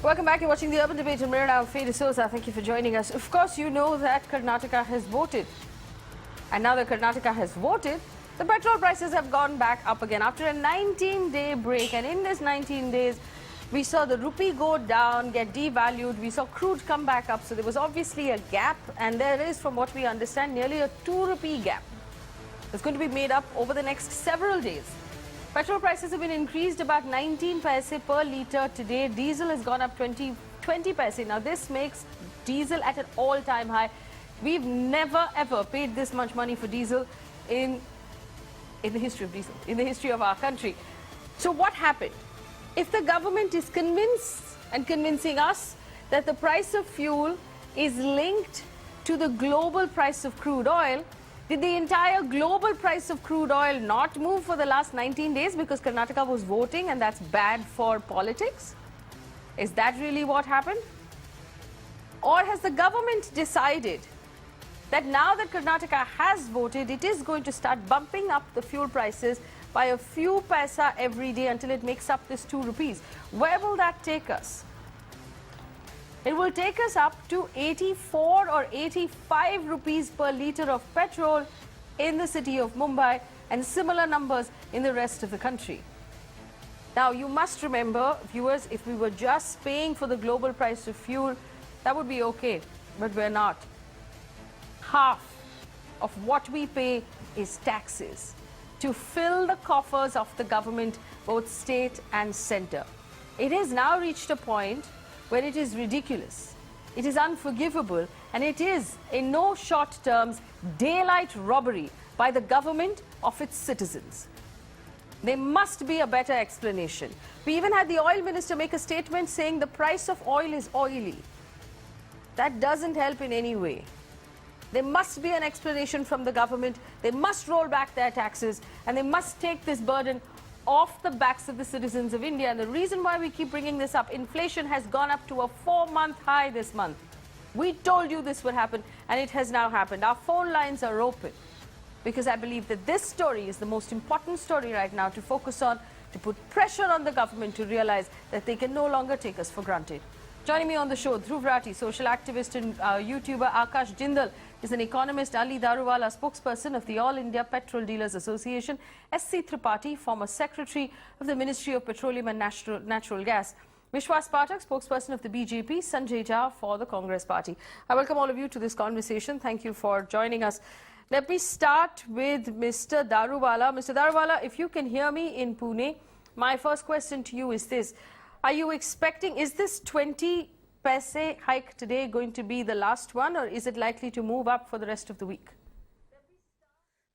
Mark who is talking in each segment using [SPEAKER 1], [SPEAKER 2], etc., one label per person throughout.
[SPEAKER 1] Welcome back. You're watching the Urban Debate on Mirror. I'm Faye D'Souza. Thank you for joining us. Of course, you know that Karnataka has voted. And now that Karnataka has voted, the petrol prices have gone back up again after a 19-day break. And in this 19 days, we saw the rupee go down, get devalued. We saw crude come back up. So there was obviously a gap. And there is, from what we understand, nearly a 2 rupee gap. It's going to be made up over the next several days. Petrol prices have been increased about 19 paise per litre today. Diesel has gone up 20 paise. Now this makes diesel at an all-time high. We've never ever paid this much money for diesel in the history of diesel, in the history of our country. So what happened? If the government is convinced and convincing us that the price of fuel is linked to the global price of crude oil, did the entire global price of crude oil not move for the last 19 days because Karnataka was voting and that's bad for politics? Is that really what happened? Or has the government decided that now that Karnataka has voted, it is going to start bumping up the fuel prices by a few paisa every day until it makes up this 2 rupees? Where will that take us? It will take us up to 84 or 85 rupees per litre of petrol in the city of Mumbai and similar numbers in the rest of the country. Now, you must remember, viewers, if we were just paying for the global price of fuel, that would be okay, but we're not. Half of what we pay is taxes to fill the coffers of the government, both state and centre. It has now reached a point where it is ridiculous, it is unforgivable, and it is, in no short terms, daylight robbery by the government of its citizens. There must be a better explanation. We even had the oil minister make a statement saying the price of oil is oily. That doesn't help in any way. There must be an explanation from the government. They must roll back their taxes and they must take this burden off the backs of the citizens of India. And the reason why we keep bringing this up, inflation has gone up to a 4-month high this month. We told you this would happen and it has now happened. Our phone lines are open because I believe that this story is the most important story right now to focus on, to put pressure on the government to realize that they can no longer take us for granted. Joining me on the show, Dhruv Rathi, social activist and YouTuber. Akash Jindal is an economist. Ali Daruwala, spokesperson of the All India Petrol Dealers Association. S.C. Tripathi, former secretary of the Ministry of Petroleum and Natural Gas. Vishwas Pathak, spokesperson of the BJP. Sanjay Jha for the Congress Party. I welcome all of you to this conversation. Thank you for joining us. Let me start with Mr. Daruwala. Mr. Daruwala, if you can hear me in Pune, my first question to you is this. Are you expecting, is this 20 paise hike today going to be the last one, or is it likely to move up for the rest of the week?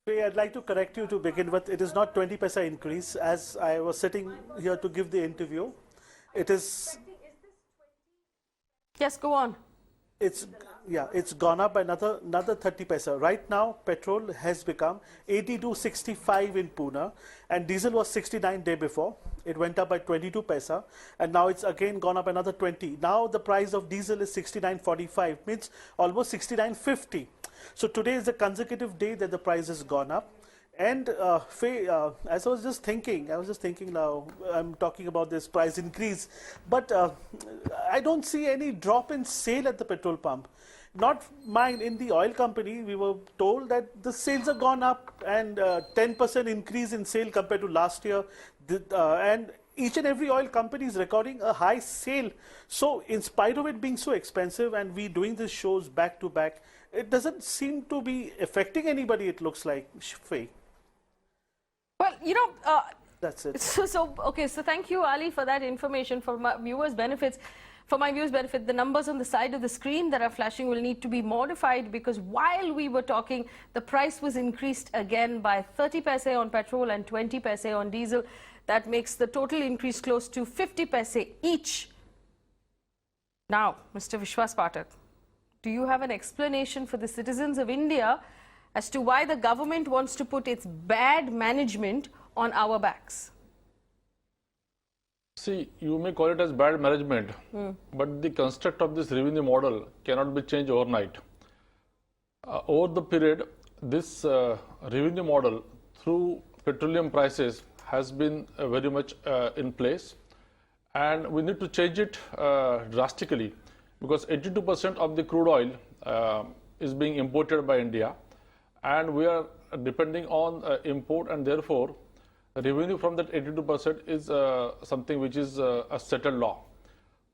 [SPEAKER 2] I'd like to correct you to begin with. It is not 20 paisa increase. As I was sitting here to give the interview, it is...
[SPEAKER 1] Yes, go on.
[SPEAKER 2] It's gone up by another 30 paisa. Right now, petrol has become 82.65 in Pune, and diesel was 69 day before. It went up by 22 paisa, and now it's again gone up another 20. Now the price of diesel is 69.45, means almost 69.50. So today is a consecutive day that the price has gone up. And Faye, as I was just thinking now, I'm talking about this price increase, but I don't see any drop in sale at the petrol pump. Not mine, in the oil company, we were told that the sales have gone up and 10% increase in sale compared to last year. And each and every oil company is recording a high sale. So in spite of it being so expensive and we doing these shows back to back, it doesn't seem to be affecting anybody, it looks like, Faye.
[SPEAKER 1] Well, you know,
[SPEAKER 2] that's it.
[SPEAKER 1] Okay, so thank you, Ali, for that information. For my viewers' benefits, the numbers on the side of the screen that are flashing will need to be modified because while we were talking, the price was increased again by 30 paise on petrol and 20 paise on diesel. That makes the total increase close to 50 paise each. Now, Mr. Vishwas Pathak, do you have an explanation for the citizens of India as to why the government wants to put its bad management on our backs?
[SPEAKER 3] See, you may call it as bad management, but the construct of this revenue model cannot be changed overnight. Over the period, this revenue model through petroleum prices has been very much in place, and we need to change it drastically, because 82% of the crude oil is being imported by India, and we are depending on import, and therefore revenue from that 82% is something which is a settled law.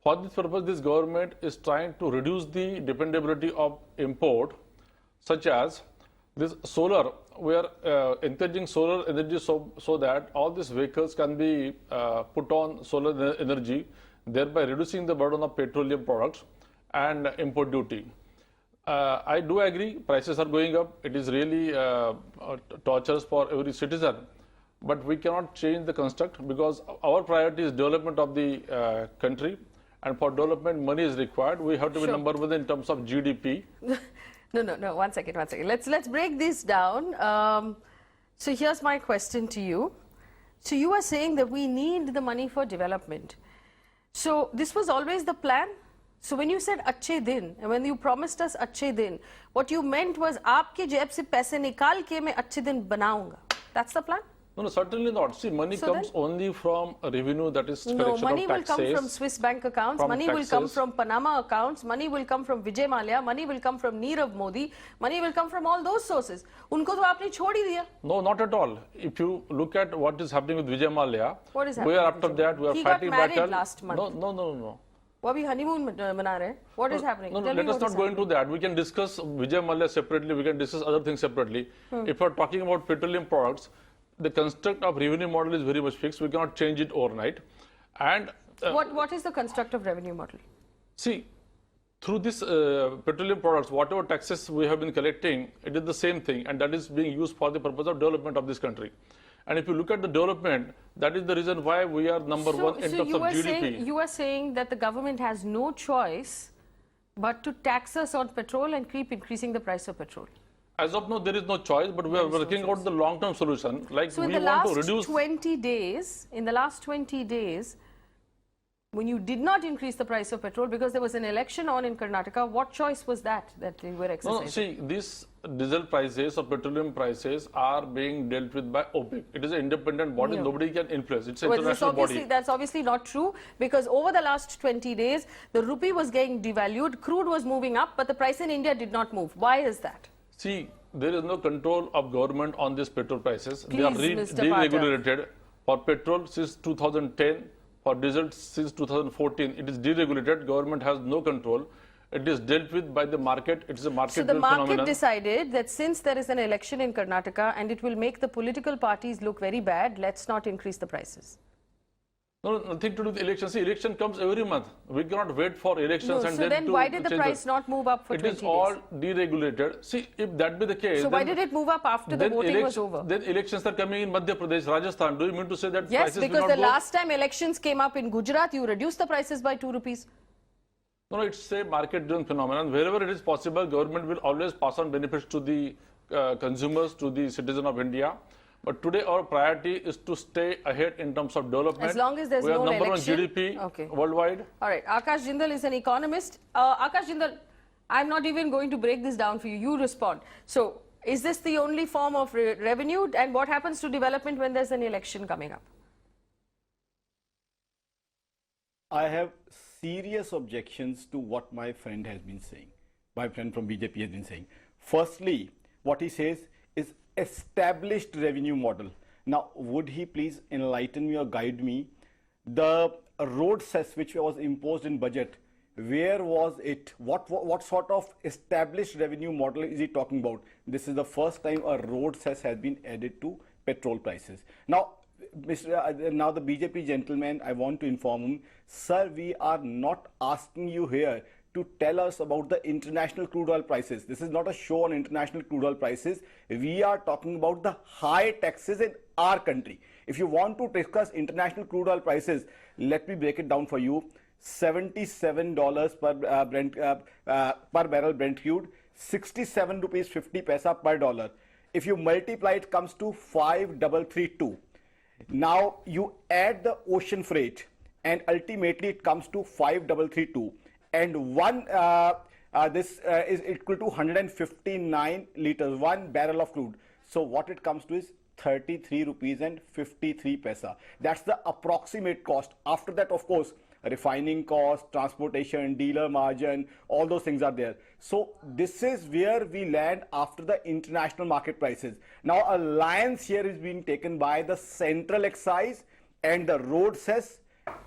[SPEAKER 3] For this purpose, this government is trying to reduce the dependability of import, such as this solar. We are encouraging solar energy so that all these vehicles can be put on solar energy, thereby reducing the burden of petroleum products and import duty. I do agree, prices are going up. It is really torturous for every citizen. But we cannot change the construct, because our priority is development of the country. And for development, money is required. We have to be number one in terms of GDP.
[SPEAKER 1] No. One second. Let's break this down. So here's my question to you. So you are saying that we need the money for development. So this was always the plan? So when you said अच्छे दिन, and when you promised us अच्छे दिन, what you meant was आपके जेब से पैसे निकाल के मैं अच्छे दिन बनाऊंगा. That's the plan?
[SPEAKER 3] No, certainly not. See, money
[SPEAKER 1] So
[SPEAKER 3] comes only from revenue, that is collection
[SPEAKER 1] No,
[SPEAKER 3] of
[SPEAKER 1] money will
[SPEAKER 3] taxes.
[SPEAKER 1] come from Swiss bank accounts, money will come from Panama accounts, money will come from Vijay Mallya, money will come from Nirav Modi, money will come from all those sources. उनको तो आपने छोड़ ही दिया.
[SPEAKER 3] No, not at all. If you look at what is happening with Vijay Mallya,
[SPEAKER 1] What is
[SPEAKER 3] we
[SPEAKER 1] happening
[SPEAKER 3] are
[SPEAKER 1] with
[SPEAKER 3] after
[SPEAKER 1] Vijay
[SPEAKER 3] that, we are
[SPEAKER 1] He got
[SPEAKER 3] fighting
[SPEAKER 1] married
[SPEAKER 3] battle.
[SPEAKER 1] last month.
[SPEAKER 3] No.
[SPEAKER 1] वो अभी honeymoon मना रहे हैं. What is happening?
[SPEAKER 3] No,
[SPEAKER 1] Tell me
[SPEAKER 3] let us
[SPEAKER 1] what
[SPEAKER 3] not
[SPEAKER 1] is
[SPEAKER 3] go into that. We can discuss Vijay Mallya separately. We can discuss other things separately. If we are talking about petroleum products, the construct of revenue model is very much fixed. We cannot change it overnight. And
[SPEAKER 1] What is the construct of revenue model?
[SPEAKER 3] see, through this petroleum products, whatever taxes we have been collecting, it is the same thing, and that is being used for the purpose of development of this country. And if you look at the development, that is the reason why we are number one in terms of GDP.
[SPEAKER 1] You are saying that the government has no choice but to tax us on petrol and keep increasing the price of petrol.
[SPEAKER 3] As of now, there is no choice, but we are working out the long-term solution. Like
[SPEAKER 1] So in
[SPEAKER 3] we
[SPEAKER 1] the
[SPEAKER 3] want to
[SPEAKER 1] last
[SPEAKER 3] reduce.
[SPEAKER 1] 20 days, when you did not increase the price of petrol because there was an election on in Karnataka, what choice was that you were exercising?
[SPEAKER 3] No, see, these diesel prices or petroleum prices are being dealt with by OPEC. It is an independent body.
[SPEAKER 1] No.
[SPEAKER 3] Nobody can influence. It's an
[SPEAKER 1] Well,
[SPEAKER 3] international body.
[SPEAKER 1] that's obviously not true, because over the last 20 days, the rupee was getting devalued, crude was moving up, but the price in India did not move. Why is that?
[SPEAKER 3] See, there is no control of government on these petrol prices. They are
[SPEAKER 1] Please, Mr.
[SPEAKER 3] deregulated. For petrol since 2010, for diesel since 2014, it is deregulated. Government has no control. It is dealt with by the market. It is a
[SPEAKER 1] So
[SPEAKER 3] market
[SPEAKER 1] the market
[SPEAKER 3] phenomenon.
[SPEAKER 1] decided that since there is an election in Karnataka and it will make the political parties look very bad, let's not increase the prices.
[SPEAKER 3] No, nothing to do with election. See, election comes every month. We cannot wait for elections
[SPEAKER 1] No,
[SPEAKER 3] and
[SPEAKER 1] so then
[SPEAKER 3] to
[SPEAKER 1] why did the
[SPEAKER 3] change
[SPEAKER 1] price not move up for
[SPEAKER 3] It
[SPEAKER 1] 20
[SPEAKER 3] is
[SPEAKER 1] days?
[SPEAKER 3] all deregulated. See, if that be the case,
[SPEAKER 1] So why did it move up after the voting was over?
[SPEAKER 3] Then elections are coming in Madhya Pradesh, Rajasthan. Do you mean to say that
[SPEAKER 1] Yes,
[SPEAKER 3] prices will
[SPEAKER 1] because
[SPEAKER 3] not
[SPEAKER 1] the
[SPEAKER 3] go?
[SPEAKER 1] last time elections came up in Gujarat, you reduced the prices by 2 rupees.
[SPEAKER 3] No, it's a market-driven phenomenon. Wherever it is possible, government will always pass on benefits to the consumers, to the citizen of India. But today our priority is to stay ahead in terms of development.
[SPEAKER 1] As long as there's
[SPEAKER 3] we are
[SPEAKER 1] no
[SPEAKER 3] number
[SPEAKER 1] election.
[SPEAKER 3] one GDP
[SPEAKER 1] Okay.
[SPEAKER 3] worldwide.
[SPEAKER 1] All right, Akash Jindal is an economist. Akash Jindal, I'm not even going to break this down for you. You respond. So, is this the only form of revenue? And what happens to development when there's an election coming up?
[SPEAKER 4] I have serious objections to what my friend has been saying. My friend from BJP has been saying. Firstly, what he says is established revenue model. Now, would he please enlighten me or guide me? The road cess which was imposed in budget, where was it? What sort of established revenue model is he talking about? This is the first time a road cess has been added to petrol prices. Now, now the BJP gentleman, I want to inform him, sir, we are not asking you here to tell us about the international crude oil prices. This is not a show on international crude oil prices. We are talking about the high taxes in our country. If you want to discuss international crude oil prices, let me break it down for you. $77 per barrel Brent crude, 67 rupees 50 paisa per dollar. If you multiply, it comes to 5332. Now you add the ocean freight, and ultimately it comes to 5332. And this is equal to 159 liters, 1 barrel of crude. So what it comes to is 33 rupees and 53 paisa. That's the approximate cost. After that, of course, refining cost, transportation, dealer margin, all those things are there. So this is where we land after the international market prices. Now a lion's share is being taken by the central excise and the road cess,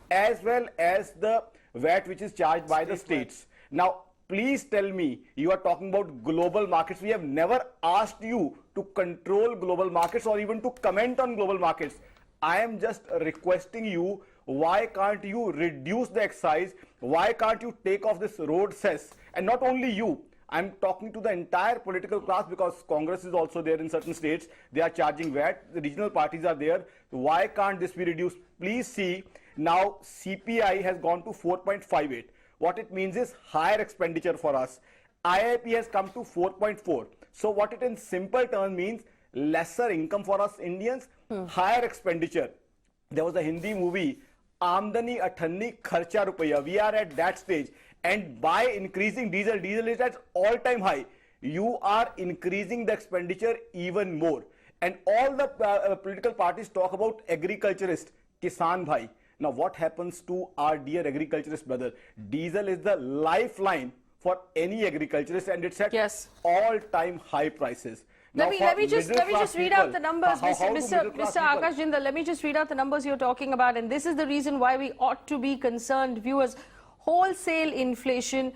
[SPEAKER 4] as well as the VAT which is charged by the states. Now please tell me, you are talking about global markets. We have never asked you to control global markets or even to comment on global markets. I am just requesting you, why can't you reduce the excise? Why can't you take off this road cess? And not only you, I'm talking to the entire political class, because Congress is also there in certain states. They are charging VAT. The regional parties are there. Why can't this be reduced? Please see, now CPI has gone to 4.58. What it means is higher expenditure for us. IIP has come to 4.4. So what it in simple terms means, lesser income for us Indians, higher expenditure. There was a Hindi movie, Amdani Athanni Kharcha Rupaya. We are at that stage. And by increasing diesel is at all-time high. You are increasing the expenditure even more. And all the political parties talk about agriculturist, Kisan Bhai. Now what happens to our dear agriculturist brother? Diesel is the lifeline for any agriculturist, and it's at all-time high prices.
[SPEAKER 1] Let me just read out the numbers, Mr. Akash Jindal. Let me just read out the numbers you're talking about, and this is the reason why we ought to be concerned, viewers. Wholesale inflation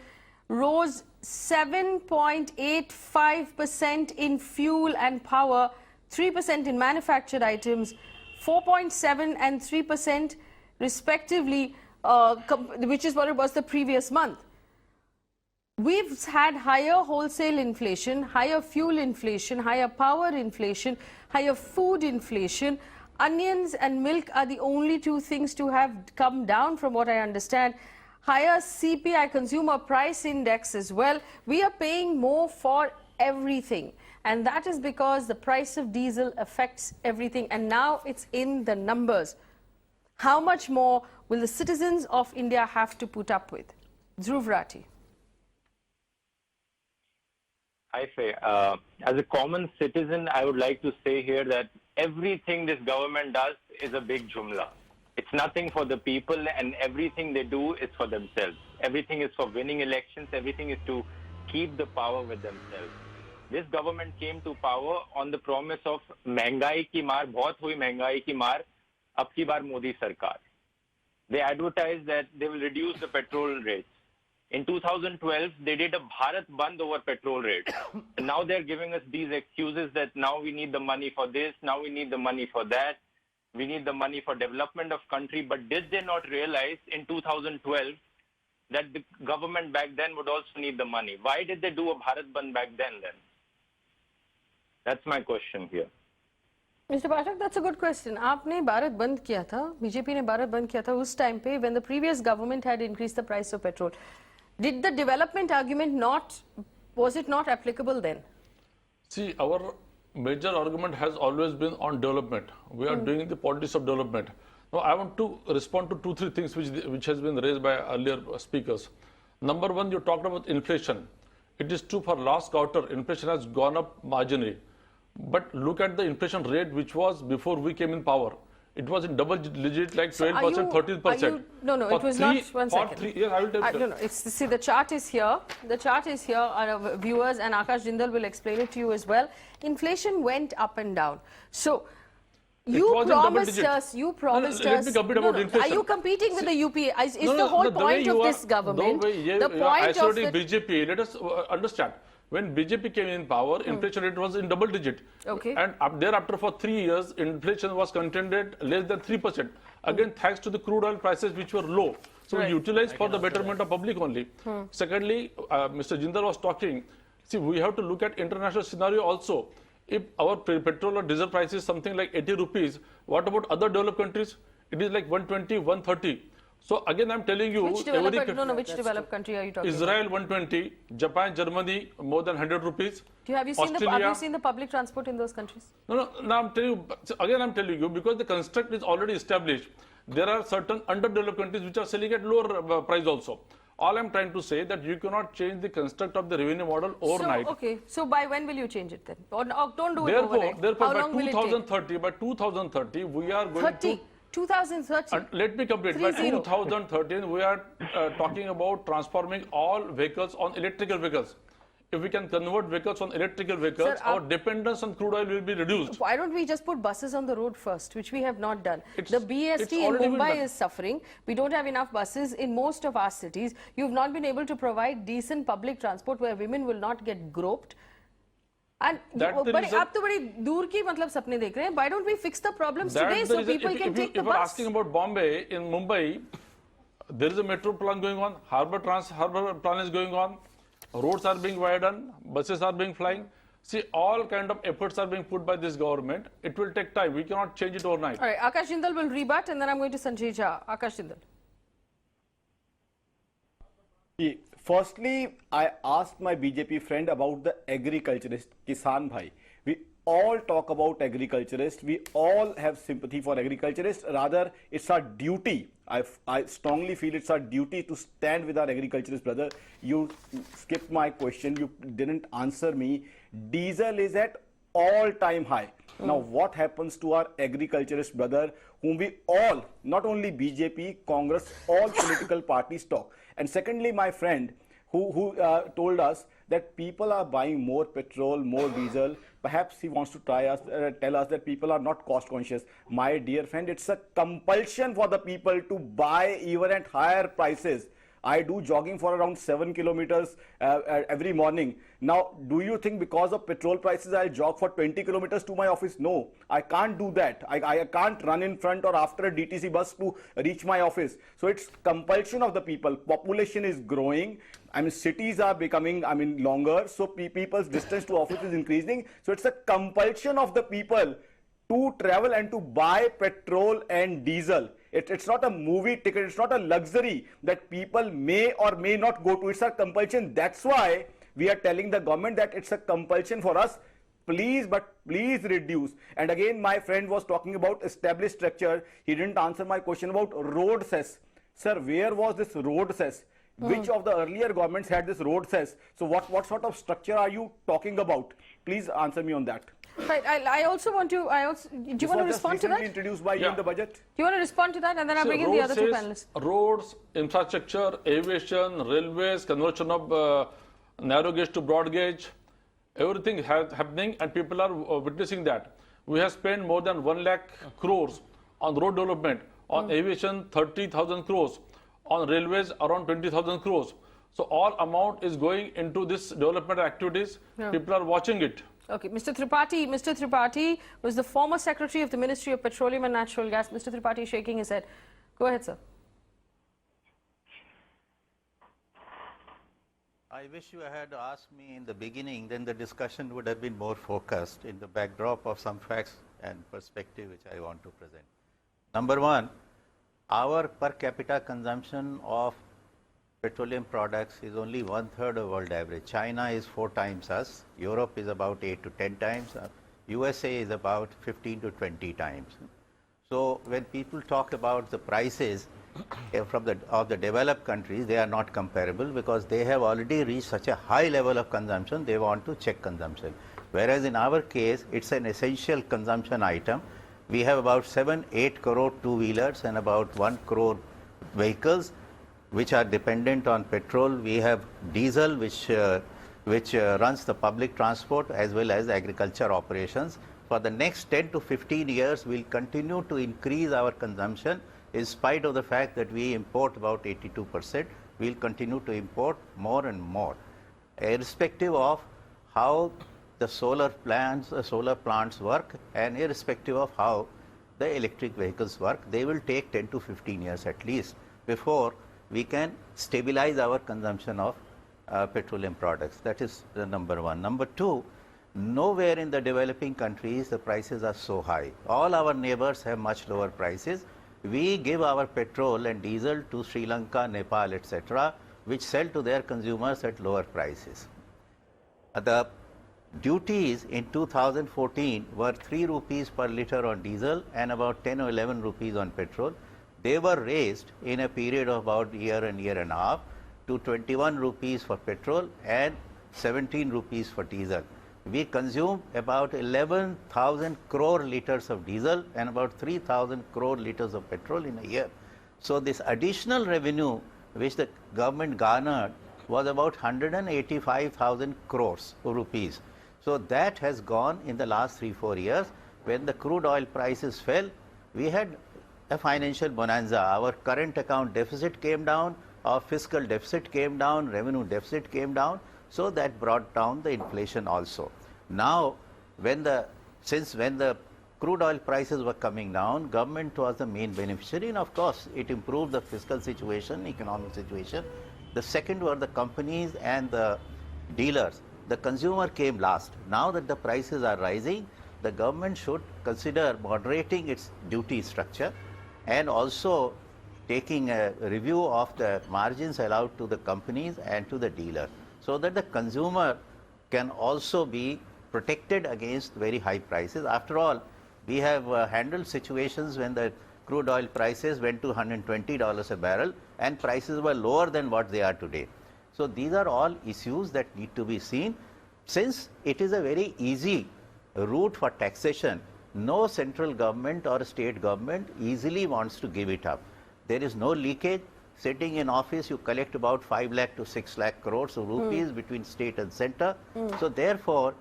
[SPEAKER 1] rose 7.85% in fuel and power, 3% in manufactured items, 4.7% and 3% respectively, which is what it was the previous month. We've had higher wholesale inflation, higher fuel inflation, higher power inflation, higher food inflation. Onions and milk are the only two things to have come down, from what I understand. Higher CPI, consumer price index as well. We are paying more for everything, and that is because the price of diesel affects everything, and now it's in the numbers. How much more will the citizens of India have to put up with? Dhruv Rathi.
[SPEAKER 5] I say, as a common citizen, I would like to say here that everything this government does is a big jumla. It's nothing for the people, and everything they do is for themselves. Everything is for winning elections. Everything is to keep the power with themselves. This government came to power on the promise of महंगाई की मार, बहुत हुई महंगाई की मार, अब की बार मोदी सरकार. They advertised that they will reduce the petrol rates. In 2012, they did a Bharat Bandh over petrol rates. And now they're giving us these excuses that now we need the money for this, now we need the money for that, we need the money for development of country. But did they not realize in 2012 that the government back then would also need the money? Why did they do a Bharat Bandh back then? That's my question here.
[SPEAKER 1] Mr. Pathak, that's a good question. आपने भारत बंद किया था, BJP ने भारत बंद किया था उस time पे when the previous government had increased the price of petrol. Did the development argument was it not applicable then?
[SPEAKER 3] See, our major argument has always been on development. We are doing the politics of development. Now, I want to respond to 2-3 things which has been raised by earlier speakers. Number one, you talked about inflation. It is true for last quarter, inflation has gone up marginally. But look at the inflation rate which was before we came in power. It was in double digit, like 12%, 13%.
[SPEAKER 1] No, it was not. One second.
[SPEAKER 3] Yes, I will tell you.
[SPEAKER 1] No. See, the chart is here. The chart is here. Our viewers, and Akash Jindal will explain it to you as well. Inflation went up and down. So, you promised us.
[SPEAKER 3] Let me complete about inflation.
[SPEAKER 1] Are you competing with the UPA? Is the whole point of this government?
[SPEAKER 3] The point of BJP. Let us understand. When BJP came in power, inflation rate was in double digit.
[SPEAKER 1] Okay.
[SPEAKER 3] And thereafter for 3 years, inflation was contained less than 3%. Again, thanks to the crude oil prices which were low. So we utilized for the betterment of public only. Secondly, Mr. Jindal was talking, see, we have to look at international scenario also. If our petrol or diesel price is something like 80 rupees, what about other developed countries? It is like 120, 130. So again, I'm telling you,
[SPEAKER 1] which developed country are you talking
[SPEAKER 3] Israel 120, Japan, Germany more than 100 rupees.
[SPEAKER 1] Have you seen the public transport in those countries?
[SPEAKER 3] No. Now I'm telling you again. I'm telling you because the construct is already established. There are certain underdeveloped countries which are selling at lower price also. All I'm trying to say that you cannot change the construct of the revenue model overnight.
[SPEAKER 1] So, okay. So by when will you change it then? Or don't do it
[SPEAKER 3] Therefore,
[SPEAKER 1] overnight.
[SPEAKER 3] therefore
[SPEAKER 1] How
[SPEAKER 3] by
[SPEAKER 1] long will it take?
[SPEAKER 3] 2030, we are going
[SPEAKER 1] 30.
[SPEAKER 3] to
[SPEAKER 1] 2030.
[SPEAKER 3] let me complete. By
[SPEAKER 1] 30.
[SPEAKER 3] 2013, we are talking about transforming all vehicles on electrical vehicles. If we can convert vehicles on electrical vehicles,
[SPEAKER 1] Sir,
[SPEAKER 3] our dependence on crude oil will be reduced.
[SPEAKER 1] Why don't we just put buses on the road first, which we have not done?
[SPEAKER 3] It's-
[SPEAKER 1] The BST
[SPEAKER 3] it's
[SPEAKER 1] in
[SPEAKER 3] already been
[SPEAKER 1] Mumbai
[SPEAKER 3] done.
[SPEAKER 1] is suffering. We don't have enough buses in most of our cities. You've not been able to provide decent public transport where women will not get groped. And
[SPEAKER 3] That's the reason-
[SPEAKER 1] आप तो बड़ी दूर की मतलब सपने देख रहे हैं. Why don't we fix the problems
[SPEAKER 3] That's
[SPEAKER 1] today
[SPEAKER 3] the
[SPEAKER 1] so
[SPEAKER 3] reason-
[SPEAKER 1] people
[SPEAKER 3] if,
[SPEAKER 1] can
[SPEAKER 3] if you,
[SPEAKER 1] take the
[SPEAKER 3] if you're
[SPEAKER 1] bus?
[SPEAKER 3] asking about Bombay, in Mumbai, there is a metro plan going on, harbor plan is going on, roads are being widened, buses are being flying. See, all kind of efforts are being put by this government. It will take time. We cannot change it overnight.
[SPEAKER 1] All right, Akash Jindal will rebut and then I'm going to Sanjay Jha. Akash Jindal.
[SPEAKER 4] Firstly, I asked my BJP friend about the agriculturist, Kisan Bhai. We all talk about agriculturists. We all have sympathy for agriculturists. Rather, it's our duty. I strongly feel it's our duty to stand with our agriculturist brother. You skipped my question. You didn't answer me. Diesel is at all-time high. Now, what happens to our agriculturist brother, whom we all, not only BJP, Congress, all political parties talk? And secondly, my friend who told us that people are buying more petrol, more diesel. Perhaps he wants to tell us that people are not cost conscious. My dear friend, it's a compulsion for the people to buy even at higher prices. I do jogging for around 7 kilometers every morning. Now, do you think because of petrol prices I'll jog for 20 kilometers to my office? No, I can't do that. I can't run in front or after a DTC bus to reach my office. So it's compulsion of the people. Population is growing. I mean, cities are becoming, longer. So people's distance to office is increasing. So it's a compulsion of the people to travel and to buy petrol and diesel. It's not a movie ticket. It's not a luxury that people may or may not go to. It's a compulsion. That's why we are telling the government that it's a compulsion for us. Please reduce. And again, my friend was talking about established structure. He didn't answer my question about road cess. Sir, where was this road cess? Which of the earlier governments had this road cess? So what sort of structure are you talking about? Please answer me on that.
[SPEAKER 1] Right, I also want to, do you want to respond to that?
[SPEAKER 4] Introduced by you
[SPEAKER 3] Yeah.
[SPEAKER 4] in the budget.
[SPEAKER 1] Do you want to respond to that? And then I'll bring in the
[SPEAKER 3] road
[SPEAKER 1] other two
[SPEAKER 3] says
[SPEAKER 1] panelists.
[SPEAKER 3] Roads, infrastructure, aviation, railways, conversion of narrow gauge to broad gauge, everything happening and people are witnessing that. We have spent more than 1 lakh crores on road development, on aviation 30,000 crores, on railways around 20,000 crores. So all amount is going into this development activities.
[SPEAKER 1] Yeah.
[SPEAKER 3] People are watching it.
[SPEAKER 1] Okay, Mr. Tripathi was the former Secretary of the Ministry of Petroleum and Natural Gas. Mr. Tripathi is shaking his head. Go ahead, sir.
[SPEAKER 6] I wish you had asked me in the beginning, then the discussion would have been more focused in the backdrop of some facts and perspective which I want to present. Number one, our per capita consumption of petroleum products is only 1/3 of world average. China is 4 times us. Europe is about 8 to 10 times. USA is about 15 to 20 times. So when people talk about the prices of the developed countries, they are not comparable because they have already reached such a high level of consumption, they want to check consumption. Whereas in our case, it's an essential consumption item. We have about 7-8 crore two-wheelers and about 1 crore vehicles which are dependent on petrol. We have diesel which runs the public transport as well as agriculture operations. For the next 10 to 15 years, we'll continue to increase our consumption in spite of the fact that we import about 82%. We'll continue to import more and more. Irrespective of how the solar plants work and irrespective of how the electric vehicles work, they will take 10 to 15 years at least before we can stabilize our consumption of petroleum products. That is the number one. Number two, nowhere in the developing countries the prices are so high. All our neighbors have much lower prices. We give our petrol and diesel to Sri Lanka, Nepal, etc., which sell to their consumers at lower prices. The duties in 2014 were 3 rupees per litre on diesel and about 10 or 11 rupees on petrol. They were raised in a period of about a year and a half. to 21 rupees for petrol and 17 rupees for diesel. We consume about 11,000 crore liters of diesel and about 3,000 crore liters of petrol in a year. So this additional revenue which the government garnered was about 185,000 crores rupees. So that has gone in the last 3-4 years. When the crude oil prices fell, we had a financial bonanza. Our current account deficit came down, our fiscal deficit came down, revenue deficit came down. So that brought down the inflation also. Now, when the crude oil prices were coming down, government was the main beneficiary, and of course, it improved the fiscal situation, economic situation. The second were the companies and the dealers. The consumer came last. Now that the prices are rising, the government should consider moderating its duty structure and also taking a review of the margins allowed to the companies and to the dealer, so that the consumer can also be protected against very high prices. After all, we have handled situations when the crude oil prices went to $120 a barrel and prices were lower than what they are today. So these are all issues that need to be seen. Since it is a very easy route for taxation, no central government or state government easily wants to give it up. There is no leakage. Sitting in office, you collect about 5 lakh to 6 lakh crores of rupees between state and center. So therefore,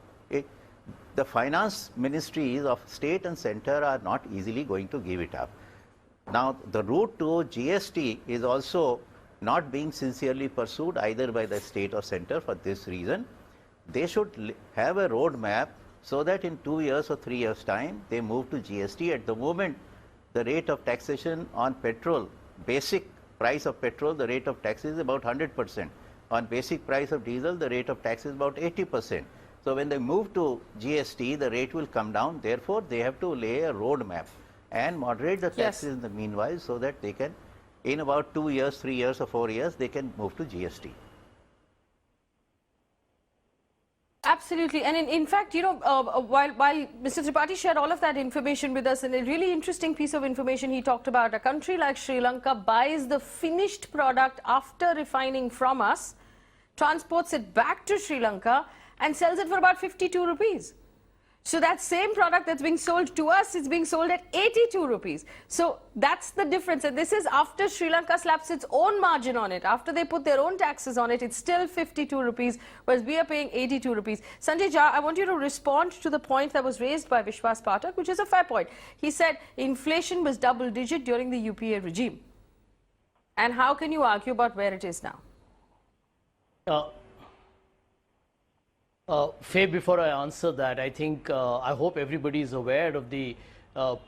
[SPEAKER 6] the finance ministries of state and center are not easily going to give it up. Now, the route to GST is also not being sincerely pursued either by the state or center for this reason. They should have a roadmap so that in 2 years or 3 years' time, they move to GST. At the moment, the rate of taxation on petrol, basic price of petrol, the rate of tax is about 100%. On basic price of diesel, the rate of tax is about 80%. So when they move to GST, the rate will come down. Therefore, they have to lay a roadmap and moderate the taxes in the meanwhile, so that they can, in about 2 years, 3 years or 4 years, they can move to GST.
[SPEAKER 1] Absolutely. And in fact, you know, while Mr. Tripathi shared all of that information with us, and a really interesting piece of information he talked about, a country like Sri Lanka buys the finished product after refining from us, transports it back to Sri Lanka and sells it for about 52 rupees. So that same product that's being sold to us is being sold at 82 rupees. So that's the difference. And this is after Sri Lanka slaps its own margin on it. After they put their own taxes on it, it's still 52 rupees, whereas we are paying 82 rupees. Sanjay Jha, I want you to respond to the point that was raised by Vishwas Pathak, which is a fair point. He said inflation was double digit during the UPA regime. And how can you argue about where it is now?
[SPEAKER 7] Faye, before I answer that, I think I hope everybody is aware of the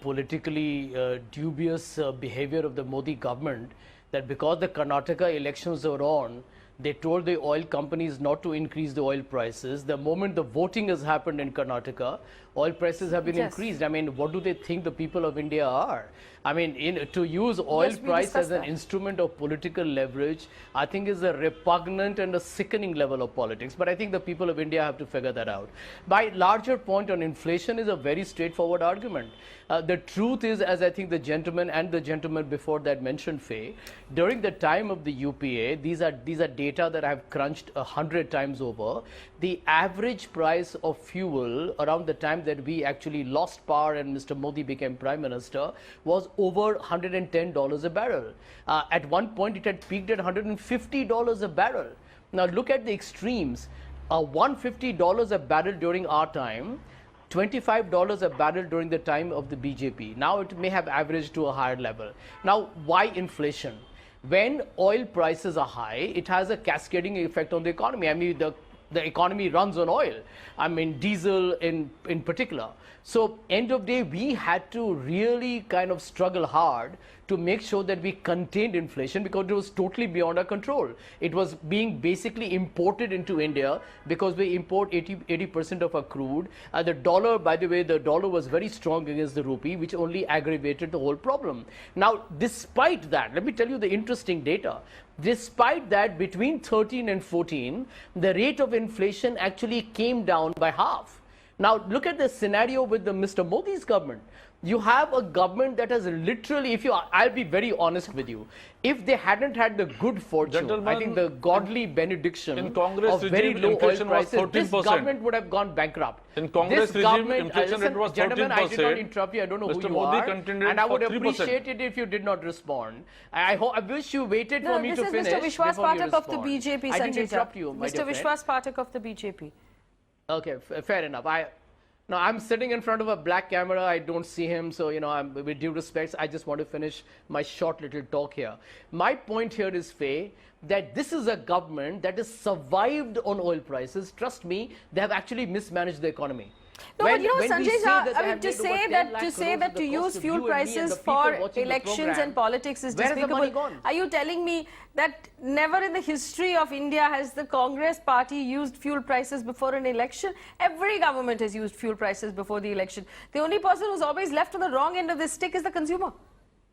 [SPEAKER 7] politically dubious behavior of the Modi government, that because the Karnataka elections were on, they told the oil companies not to increase the oil prices. The moment the voting has happened in Karnataka, oil prices have been increased. I mean, what do they think the people of India are? I mean, to use oil price as an instrument of political leverage, I think is a repugnant and a sickening level of politics. But I think the people of India have to figure that out. My larger point on inflation is a very straightforward argument. The truth is, as I think the gentleman and the gentleman before that mentioned, Faye, during the time of the UPA, these are data that I have crunched 100 times over. The average price of fuel around the time that we actually lost power and Mr. Modi became Prime Minister was over $110 a barrel. At one point, it had peaked at $150 a barrel. Now, look at the extremes. $150 a barrel during our time, $25 a barrel during the time of the BJP. Now, it may have averaged to a higher level. Now, why inflation? When oil prices are high, it has a cascading effect on the economy. I mean, the economy runs on oil. I mean, diesel in particular. So, end of day, we had to really kind of struggle hard to make sure that we contained inflation, because it was totally beyond our control. It was being basically imported into India because we import 80% of our crude. The dollar, by the way, the dollar was very strong against the rupee, which only aggravated the whole problem. Now, despite that, let me tell you the interesting data. Despite that, between 13 and 14, the rate of inflation actually came down by half. Now, look at the scenario with the Mr. Modi's government. You have a government that has literally, I'll be very honest with you, if they hadn't had the good fortune, I
[SPEAKER 3] Gentlemen,
[SPEAKER 7] think the godly benediction
[SPEAKER 3] in Congress
[SPEAKER 7] of very
[SPEAKER 3] regime,
[SPEAKER 7] low oil
[SPEAKER 3] inflation was
[SPEAKER 7] prices, this
[SPEAKER 3] 13%.
[SPEAKER 7] government would have gone bankrupt.
[SPEAKER 3] In Congress
[SPEAKER 7] This
[SPEAKER 3] regime,
[SPEAKER 7] government,
[SPEAKER 3] inflation rate was
[SPEAKER 7] gentlemen, I did not
[SPEAKER 3] 13%.
[SPEAKER 7] interrupt you. I don't know
[SPEAKER 3] Mr.
[SPEAKER 7] who you
[SPEAKER 3] Modi
[SPEAKER 7] are,
[SPEAKER 3] contended
[SPEAKER 7] and I would
[SPEAKER 3] for 3%.
[SPEAKER 7] appreciate it if you did not respond. I wish you waited
[SPEAKER 1] No,
[SPEAKER 7] for me
[SPEAKER 1] this
[SPEAKER 7] to
[SPEAKER 1] is
[SPEAKER 7] finish
[SPEAKER 1] Mr. Vishwas
[SPEAKER 7] before you
[SPEAKER 1] Pathak of the
[SPEAKER 7] respond.
[SPEAKER 1] BJP,
[SPEAKER 7] I didn't
[SPEAKER 1] Sanjay
[SPEAKER 7] interrupt
[SPEAKER 1] Jha.
[SPEAKER 7] you, my
[SPEAKER 1] Mr.
[SPEAKER 7] dear friend.
[SPEAKER 1] Vishwas Pathak of the BJP.
[SPEAKER 7] Okay, fair enough. Now, I'm sitting in front of a black camera. I don't see him. So, with due respect, I just want to finish my short little talk here. My point here is, Faye, that this is a government that has survived on oil prices. Trust me, they have actually mismanaged the economy.
[SPEAKER 1] No, but Sanjay Jha, I mean,
[SPEAKER 7] to
[SPEAKER 1] say that to use fuel prices for elections and politics is despicable. Are you telling me that never in the history of India has the Congress party used fuel prices before an election? Every government has used fuel prices before the election. The only person who's always left on the wrong end of this stick is the consumer.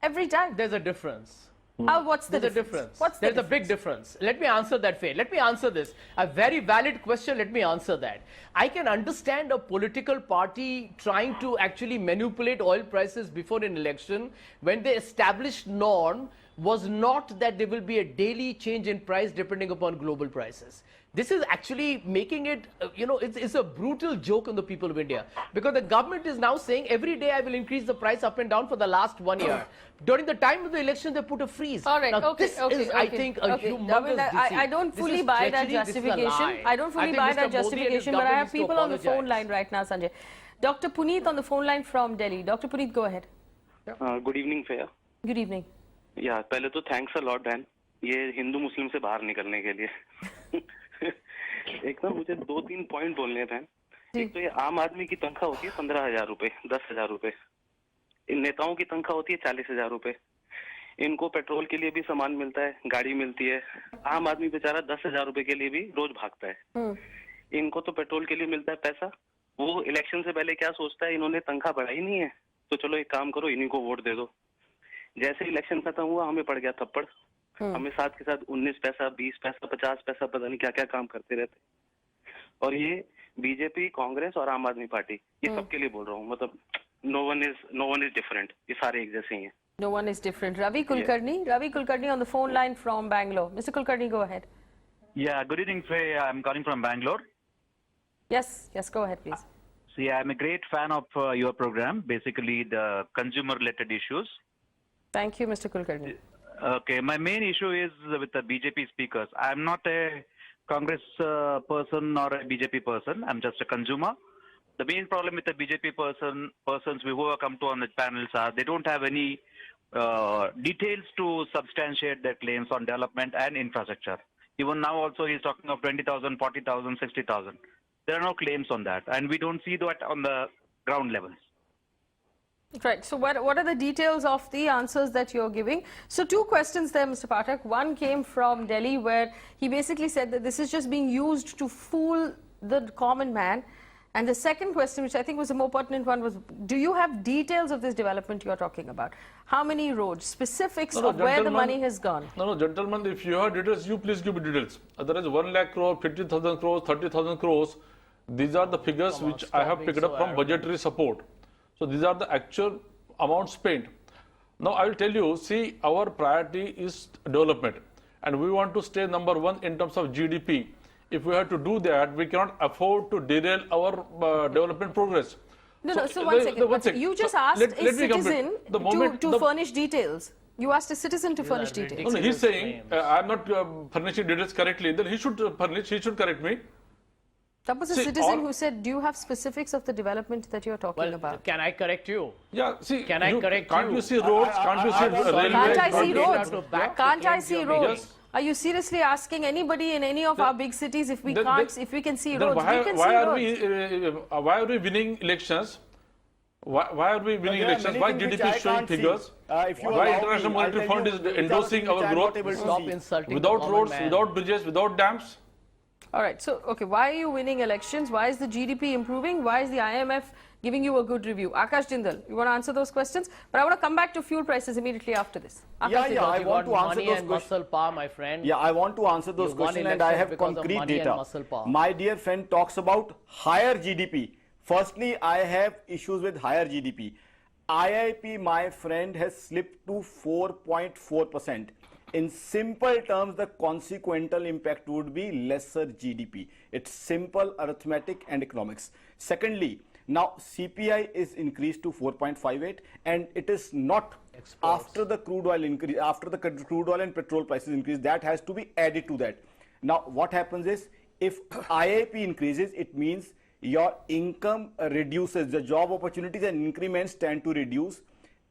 [SPEAKER 1] Every time.
[SPEAKER 7] There's a difference.
[SPEAKER 1] What's the difference?
[SPEAKER 7] There's a big difference. Let me answer that, Faye. Let me answer this. A very valid question. Let me answer that. I can understand a political party trying to actually manipulate oil prices before an election when the established norm was not that there will be a daily change in price depending upon global prices. This is actually making it, it's a brutal joke on the people of India, because the government is now saying every day I will increase the price up and down for the last 1 year. During the time of the election, they put a freeze.
[SPEAKER 1] All right,
[SPEAKER 7] now, this is, I think, a humongous deceit.
[SPEAKER 1] I don't fully buy that justification. I don't fully buy that justification, but I have people on the phone line right now, Sanjay. Dr. Puneet on the phone line from Delhi. Dr. Puneet, go ahead.
[SPEAKER 8] Good evening, Fair.
[SPEAKER 1] Good evening.
[SPEAKER 8] Yeah, पहले तो thanks a lot, Dan. ये हिंदू मुस्लिम से बाहर निकलने के लिए एक ना मुझे 2-3 पॉइंट बोलने हैं बहन। एक तो ये आम आदमी की तनख्वाह होती है 15,000 रुपए, 10,000 रुपए। इन नेताओं की तनख्वाह होती है 40,000 रुपए। इनको पेट्रोल के लिए भी सामान मिलता है, गाड़ी मिलती है। आम आदमी बेचारा 10,000 रुपए के लिए भी रोज भागता है। इनको तो पेट्रोल के लिए मिलता है पैसा। वो इलेक्शन से पहले क्या सोचता है, इन्होंने तनख्वाह बढ़ाई नहीं है तो चलो एक काम करो, इन्हीं को वोट दे दो। जैसे इलेक्शन खत्म हुआ हमें पड़ गया थप्पड़। हमें साथ के साथ 19 पैसा, 20 पैसा, 50 पैसा, पता नहीं क्या क्या काम करते रहते। और ये बीजेपी, कांग्रेस और आम आदमी पार्टी, ये सबके लिए बोल रहा हूँ। मतलब no one is different. ये सारे एक जैसे ही हैं।
[SPEAKER 1] No one is different. Ravi Kulkarni on the phone line from Bangalore. Mr. Kulkarni, go ahead.
[SPEAKER 9] Yeah, good evening, Faye. I'm calling from Bangalore.
[SPEAKER 1] Yes, go ahead, please.
[SPEAKER 9] See, I'm a great fan of your program, basically the consumer-related issues.
[SPEAKER 1] Thank you, Mr. Kulkarni.
[SPEAKER 9] Okay, my main issue is with the BJP speakers. I'm not a Congress person or a BJP person. I'm just a consumer. The main problem with the BJP persons who have come to on the panels are they don't have any details to substantiate their claims on development and infrastructure. Even now also he's talking of 20,000, 40,000, 60,000. There are no claims on that, and we don't see that on the ground levels.
[SPEAKER 1] Right. So what are the details of the answers that you're giving? So 2 questions there, Mr. Pathak. One came from Delhi, where he basically said that this is just being used to fool the common man. And the second question, which I think was a more pertinent one, was do you have details of this development you're talking about? How many roads, specifics of where the money has gone?
[SPEAKER 3] No, gentlemen, if you have details, you please give me details. Otherwise, 1 lakh crore, 50,000 crores, 30,000 crores, these are the figures which I have picked up from budgetary support. So these are the actual amounts spent. Now I will tell you, see, our priority is development, and we want to stay number 1 in terms of GDP. If we have to do that, we cannot afford to derail our development progress.
[SPEAKER 1] No, so one second. You just asked a citizen to furnish details. You asked a citizen to furnish details.
[SPEAKER 3] No, he's saying I am not furnishing details correctly. Then he should furnish. He should correct me.
[SPEAKER 1] That was a citizen who said, do you have specifics of the development that you're talking about?
[SPEAKER 7] Can I correct you?
[SPEAKER 3] Yeah, see,
[SPEAKER 7] can I correct
[SPEAKER 3] you? Can't you see roads? Can't you see railways?
[SPEAKER 1] Can't I see roads? Can't I see roads?
[SPEAKER 3] Yes.
[SPEAKER 1] Are you seriously asking anybody in any of our big cities if we if we can see roads?
[SPEAKER 3] Why are we winning elections? Why are we winning elections? Why GDP is showing figures? Why International Monetary Fund is endorsing our growth? Without roads, without bridges, without dams?
[SPEAKER 1] All right. So, okay, why are you winning elections? Why is the GDP improving? Why is the IMF giving you a good review? Akash Jindal, you want to answer those questions? But I want to come back to fuel prices immediately after this.
[SPEAKER 4] Akash
[SPEAKER 7] I want to answer those questions. Muscle power, my friend.
[SPEAKER 4] Yeah, I want to answer those questions, and I have concrete data. My dear friend talks about higher GDP Firstly, I have issues with higher GDP. IIP, my friend, has slipped to 4.4%. In simple terms, the consequential impact would be lesser GDP. It's simple arithmetic and economics. Secondly, now CPI is increased to 4.58, and it is not after the crude oil increase, after the crude oil and petrol prices increase, that has to be added to that. Now, what happens is, if IIP increases, it means your income reduces, the job opportunities and increments tend to reduce,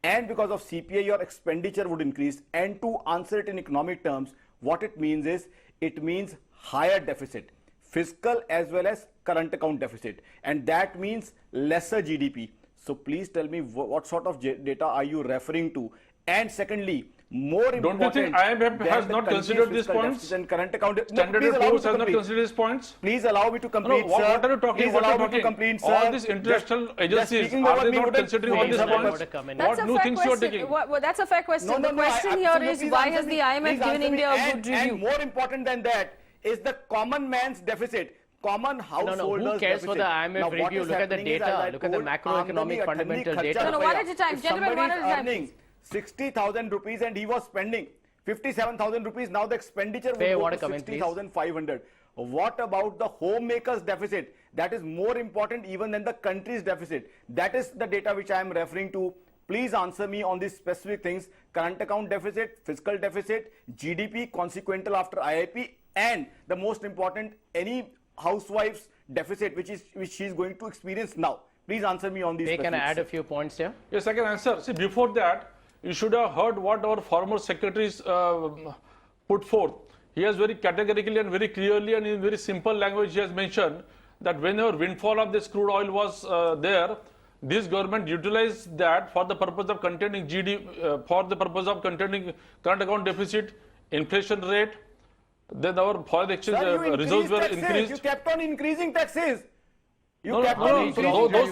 [SPEAKER 4] and because of CPI your expenditure would increase. And to answer it in economic terms, what it means is, it means higher deficit, fiscal as well as current account deficit, and that means lesser GDP. So please tell me what sort of data are you referring to? And secondly, more important,
[SPEAKER 3] don't you think IMF has not considered these points?
[SPEAKER 4] And current account,
[SPEAKER 3] Standard & Poor's has not considered these points?
[SPEAKER 4] Please allow me to complete,
[SPEAKER 3] no,
[SPEAKER 4] sir.
[SPEAKER 3] What are you talking?
[SPEAKER 4] Please
[SPEAKER 3] what
[SPEAKER 4] allow
[SPEAKER 3] are you
[SPEAKER 4] me
[SPEAKER 3] talking?
[SPEAKER 4] to complete, sir.
[SPEAKER 3] All these international agencies, are they not considering all these points?
[SPEAKER 1] That's a fair question. Well, that's a fair question. The question here is, why has the IMF given India a good review?
[SPEAKER 4] And more important than that is the common man's deficit. Common householders.
[SPEAKER 7] Who cares
[SPEAKER 4] deficit.
[SPEAKER 7] for the IMF
[SPEAKER 4] Now,
[SPEAKER 7] review? Look at the data. Look at the macroeconomic fundamental data.
[SPEAKER 1] No, one at a time. Gentlemen, one at a time.
[SPEAKER 4] Earning 60,000 rupees and he was spending 57,000 rupees. Now the expenditure
[SPEAKER 7] Faye,
[SPEAKER 4] would go to 60,500. What about the homemaker's deficit? That is more important even than the country's deficit. That is the data which I am referring to. Please answer me on these specific things: current account deficit, fiscal deficit, GDP, consequential after IIP, and the most important, any housewife's deficit which she is going to experience now. Please answer me on these.
[SPEAKER 7] Can I add a few points here?
[SPEAKER 3] Yes, I can answer. See, before that, you should have heard what our former secretaries put forth. He has very categorically and very clearly and in very simple language, he has mentioned that whenever windfall of this crude oil was there, this government utilized that for the purpose of containing GDP, for the purpose of containing current account deficit, inflation rate. Then our foreign exchange reserves were increased.
[SPEAKER 4] You kept on increasing taxes.
[SPEAKER 3] Those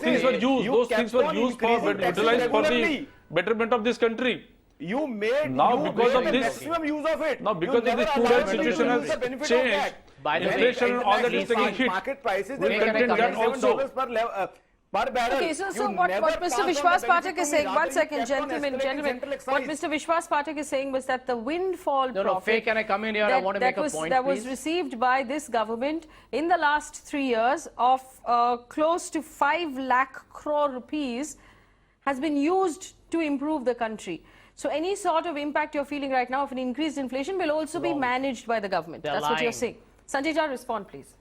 [SPEAKER 3] things were used. Those things were used for utilized for the betterment of this country.
[SPEAKER 4] You made
[SPEAKER 3] because of this
[SPEAKER 4] maximum use of it.
[SPEAKER 3] Now because of this crude oil situation has changed, inflation and all that is taking hit.
[SPEAKER 4] Market prices
[SPEAKER 3] will contain that also.
[SPEAKER 4] Per barrel.
[SPEAKER 1] Okay, so what Mr. Vishwas Pathak is saying, one second, gentlemen, what Mr. Vishwas Pathak is saying was that the windfall profit
[SPEAKER 7] Faye, can I come in here? I want to make a point,
[SPEAKER 1] that was received by this government in the last 3 years of close to 5 lakh crore rupees has been used to improve the country. So any sort of impact you're feeling right now of an increased inflation will also be managed by the government. That's what you're saying. Sanjay Jha, respond please.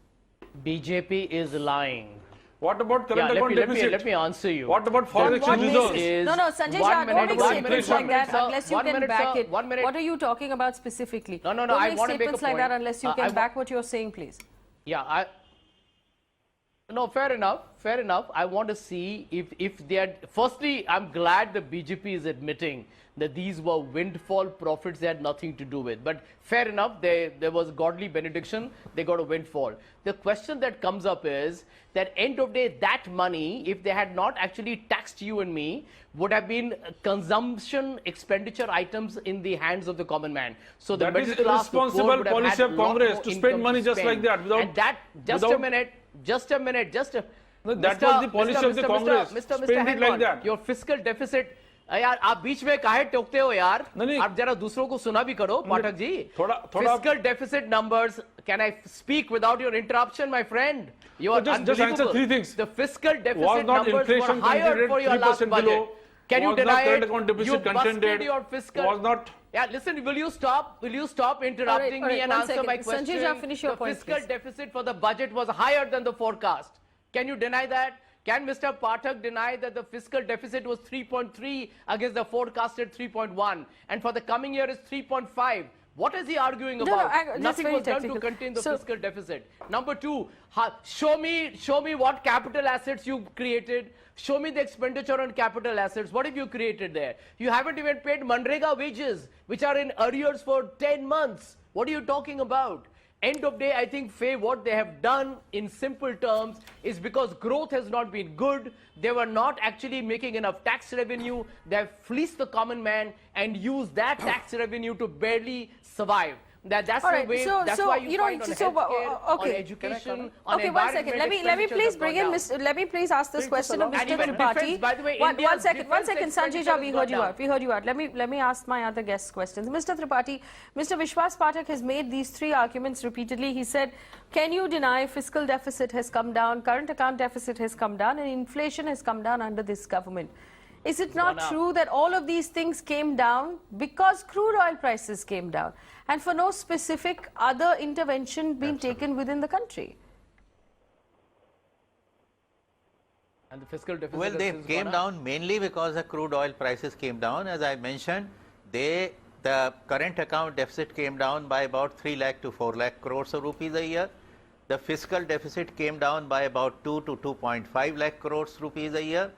[SPEAKER 7] BJP is lying.
[SPEAKER 3] What about current account deficit?
[SPEAKER 7] Let me answer you.
[SPEAKER 3] What about foreign exchange reserves?
[SPEAKER 1] No, Sanjay Jha, don't make statements like that unless you can back it. What are you talking about specifically?
[SPEAKER 7] No,
[SPEAKER 1] don't
[SPEAKER 7] I
[SPEAKER 1] make
[SPEAKER 7] want to make a
[SPEAKER 1] statements like
[SPEAKER 7] point.
[SPEAKER 1] that unless you can back what you're saying, please.
[SPEAKER 7] Yeah, no, fair enough. Fair enough. I want to see if they are. Firstly, I'm glad the BJP is admitting that these were windfall profits they had nothing to do with. But fair enough, there was godly benediction. They got a windfall. The question that comes up is that end of day, that money, if they had not actually taxed you and me, would have been consumption expenditure items in the hands of the common man. So the middle class, the poor
[SPEAKER 3] irresponsible
[SPEAKER 7] would have
[SPEAKER 3] policy
[SPEAKER 7] had
[SPEAKER 3] of Congress to spend money just like that without.
[SPEAKER 7] And that just a minute.
[SPEAKER 3] No, that was the policy of the Congress. Spend it like that.
[SPEAKER 7] Your fiscal deficit. यार आप बीच में काहे टोकते हो यार? आप जरा दूसरों को सुना भी करो, Pathak ji. Fiscal deficit numbers. Can I speak without your interruption, my friend? You are
[SPEAKER 3] just answer 3 things.
[SPEAKER 7] The fiscal deficit numbers were higher for your last budget. Can you deny it? You busted your fiscal.
[SPEAKER 3] Was not.
[SPEAKER 7] Yeah, listen, will you stop interrupting me and answer my question?
[SPEAKER 1] Sanjay Jha, finish your point,
[SPEAKER 7] The fiscal deficit for the budget was higher than the forecast. Can you deny that? Can Mr. Pathak deny that the fiscal deficit was 3.3 against the forecasted 3.1 and for the coming year is 3.5? What is he arguing about? Nothing was done to contain the fiscal deficit. Number 2, show me what capital assets you created. Show me the expenditure on capital assets. What have you created there? You haven't even paid Manrega wages, which are in arrears for 10 months. What are you talking about? End of day, I think, Faye, what they have done in simple terms is because growth has not been good. They were not actually making enough tax revenue. They have fleeced the common man and used that tax revenue to barely survive. That's
[SPEAKER 1] All
[SPEAKER 7] the
[SPEAKER 1] right,
[SPEAKER 7] way.
[SPEAKER 1] so-
[SPEAKER 7] That's
[SPEAKER 1] so,
[SPEAKER 7] why you
[SPEAKER 1] you know,
[SPEAKER 7] find on
[SPEAKER 1] so,
[SPEAKER 7] healthcare, on
[SPEAKER 1] okay.
[SPEAKER 7] education, on
[SPEAKER 1] Okay, one second.
[SPEAKER 7] environment,
[SPEAKER 1] Let me please
[SPEAKER 7] expenditures
[SPEAKER 1] bring
[SPEAKER 7] have
[SPEAKER 1] in
[SPEAKER 7] gone
[SPEAKER 1] Mr. Let me please ask this question of
[SPEAKER 7] And
[SPEAKER 1] Mr.
[SPEAKER 7] even
[SPEAKER 1] Tripathi.
[SPEAKER 7] defense, by the way,
[SPEAKER 1] One
[SPEAKER 7] India's
[SPEAKER 1] second,
[SPEAKER 7] defense
[SPEAKER 1] Sanjay Jha, we
[SPEAKER 7] expenditure
[SPEAKER 1] heard you
[SPEAKER 7] has
[SPEAKER 1] out. We heard you out. Let me ask my other guest questions. Mr. Tripathi, Mr. Vishwas Pathak has made these three arguments repeatedly. He said, can you deny fiscal deficit has come down, current account deficit has come down, and inflation has come down under this government? Is it not true that all of these things came down because crude oil prices came down and for no specific other intervention being taken within the country?
[SPEAKER 7] And the fiscal deficit
[SPEAKER 6] Well, they
[SPEAKER 7] has
[SPEAKER 6] came
[SPEAKER 7] gone up.
[SPEAKER 6] down mainly because the crude oil prices came down. As I mentioned, the current account deficit came down by about 3 lakh to 4 lakh crores of rupees a year. The fiscal deficit came down by about 2 to 2.5 lakh crores rupees a year,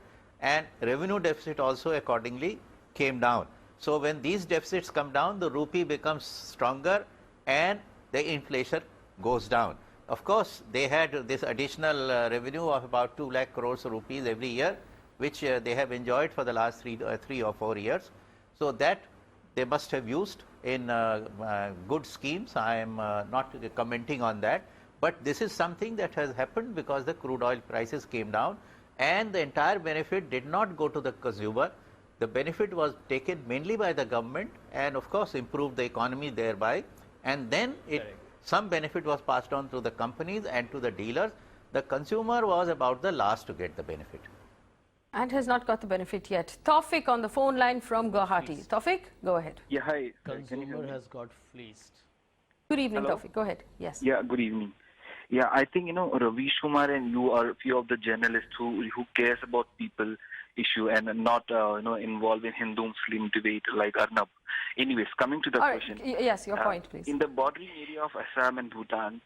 [SPEAKER 6] and revenue deficit also accordingly came down. So when these deficits come down, the rupee becomes stronger and the inflation goes down. Of course, they had this additional revenue of about 2 lakh crores rupees every year, which they have enjoyed for the last 3 or 4 years. So that they must have used in good schemes. I am not commenting on that, but this is something that has happened because the crude oil prices came down, and the entire benefit did not go to the consumer. The benefit was taken mainly by the government and of course improved the economy thereby, and then some benefit was passed on to the companies and to the dealers. The consumer was about the last to get the benefit.
[SPEAKER 1] And has not got the benefit yet. Tawfiq on the phone line from Guwahati. Tawfiq, go ahead.
[SPEAKER 10] Yeah, hi.
[SPEAKER 7] Consumer has got fleeced.
[SPEAKER 1] Good evening,
[SPEAKER 10] Hello?
[SPEAKER 1] Tawfiq. Go ahead. Yes.
[SPEAKER 10] Yeah, good evening. Yeah, I think, Ravish Kumar and you are a few of the journalists who cares about people issue and not, involved in Hindu-Muslim debate like Arnab. Anyways, coming to the
[SPEAKER 1] All right.
[SPEAKER 10] question.
[SPEAKER 1] Yes, your point, please.
[SPEAKER 10] In the bordering area of Assam and Bhutan,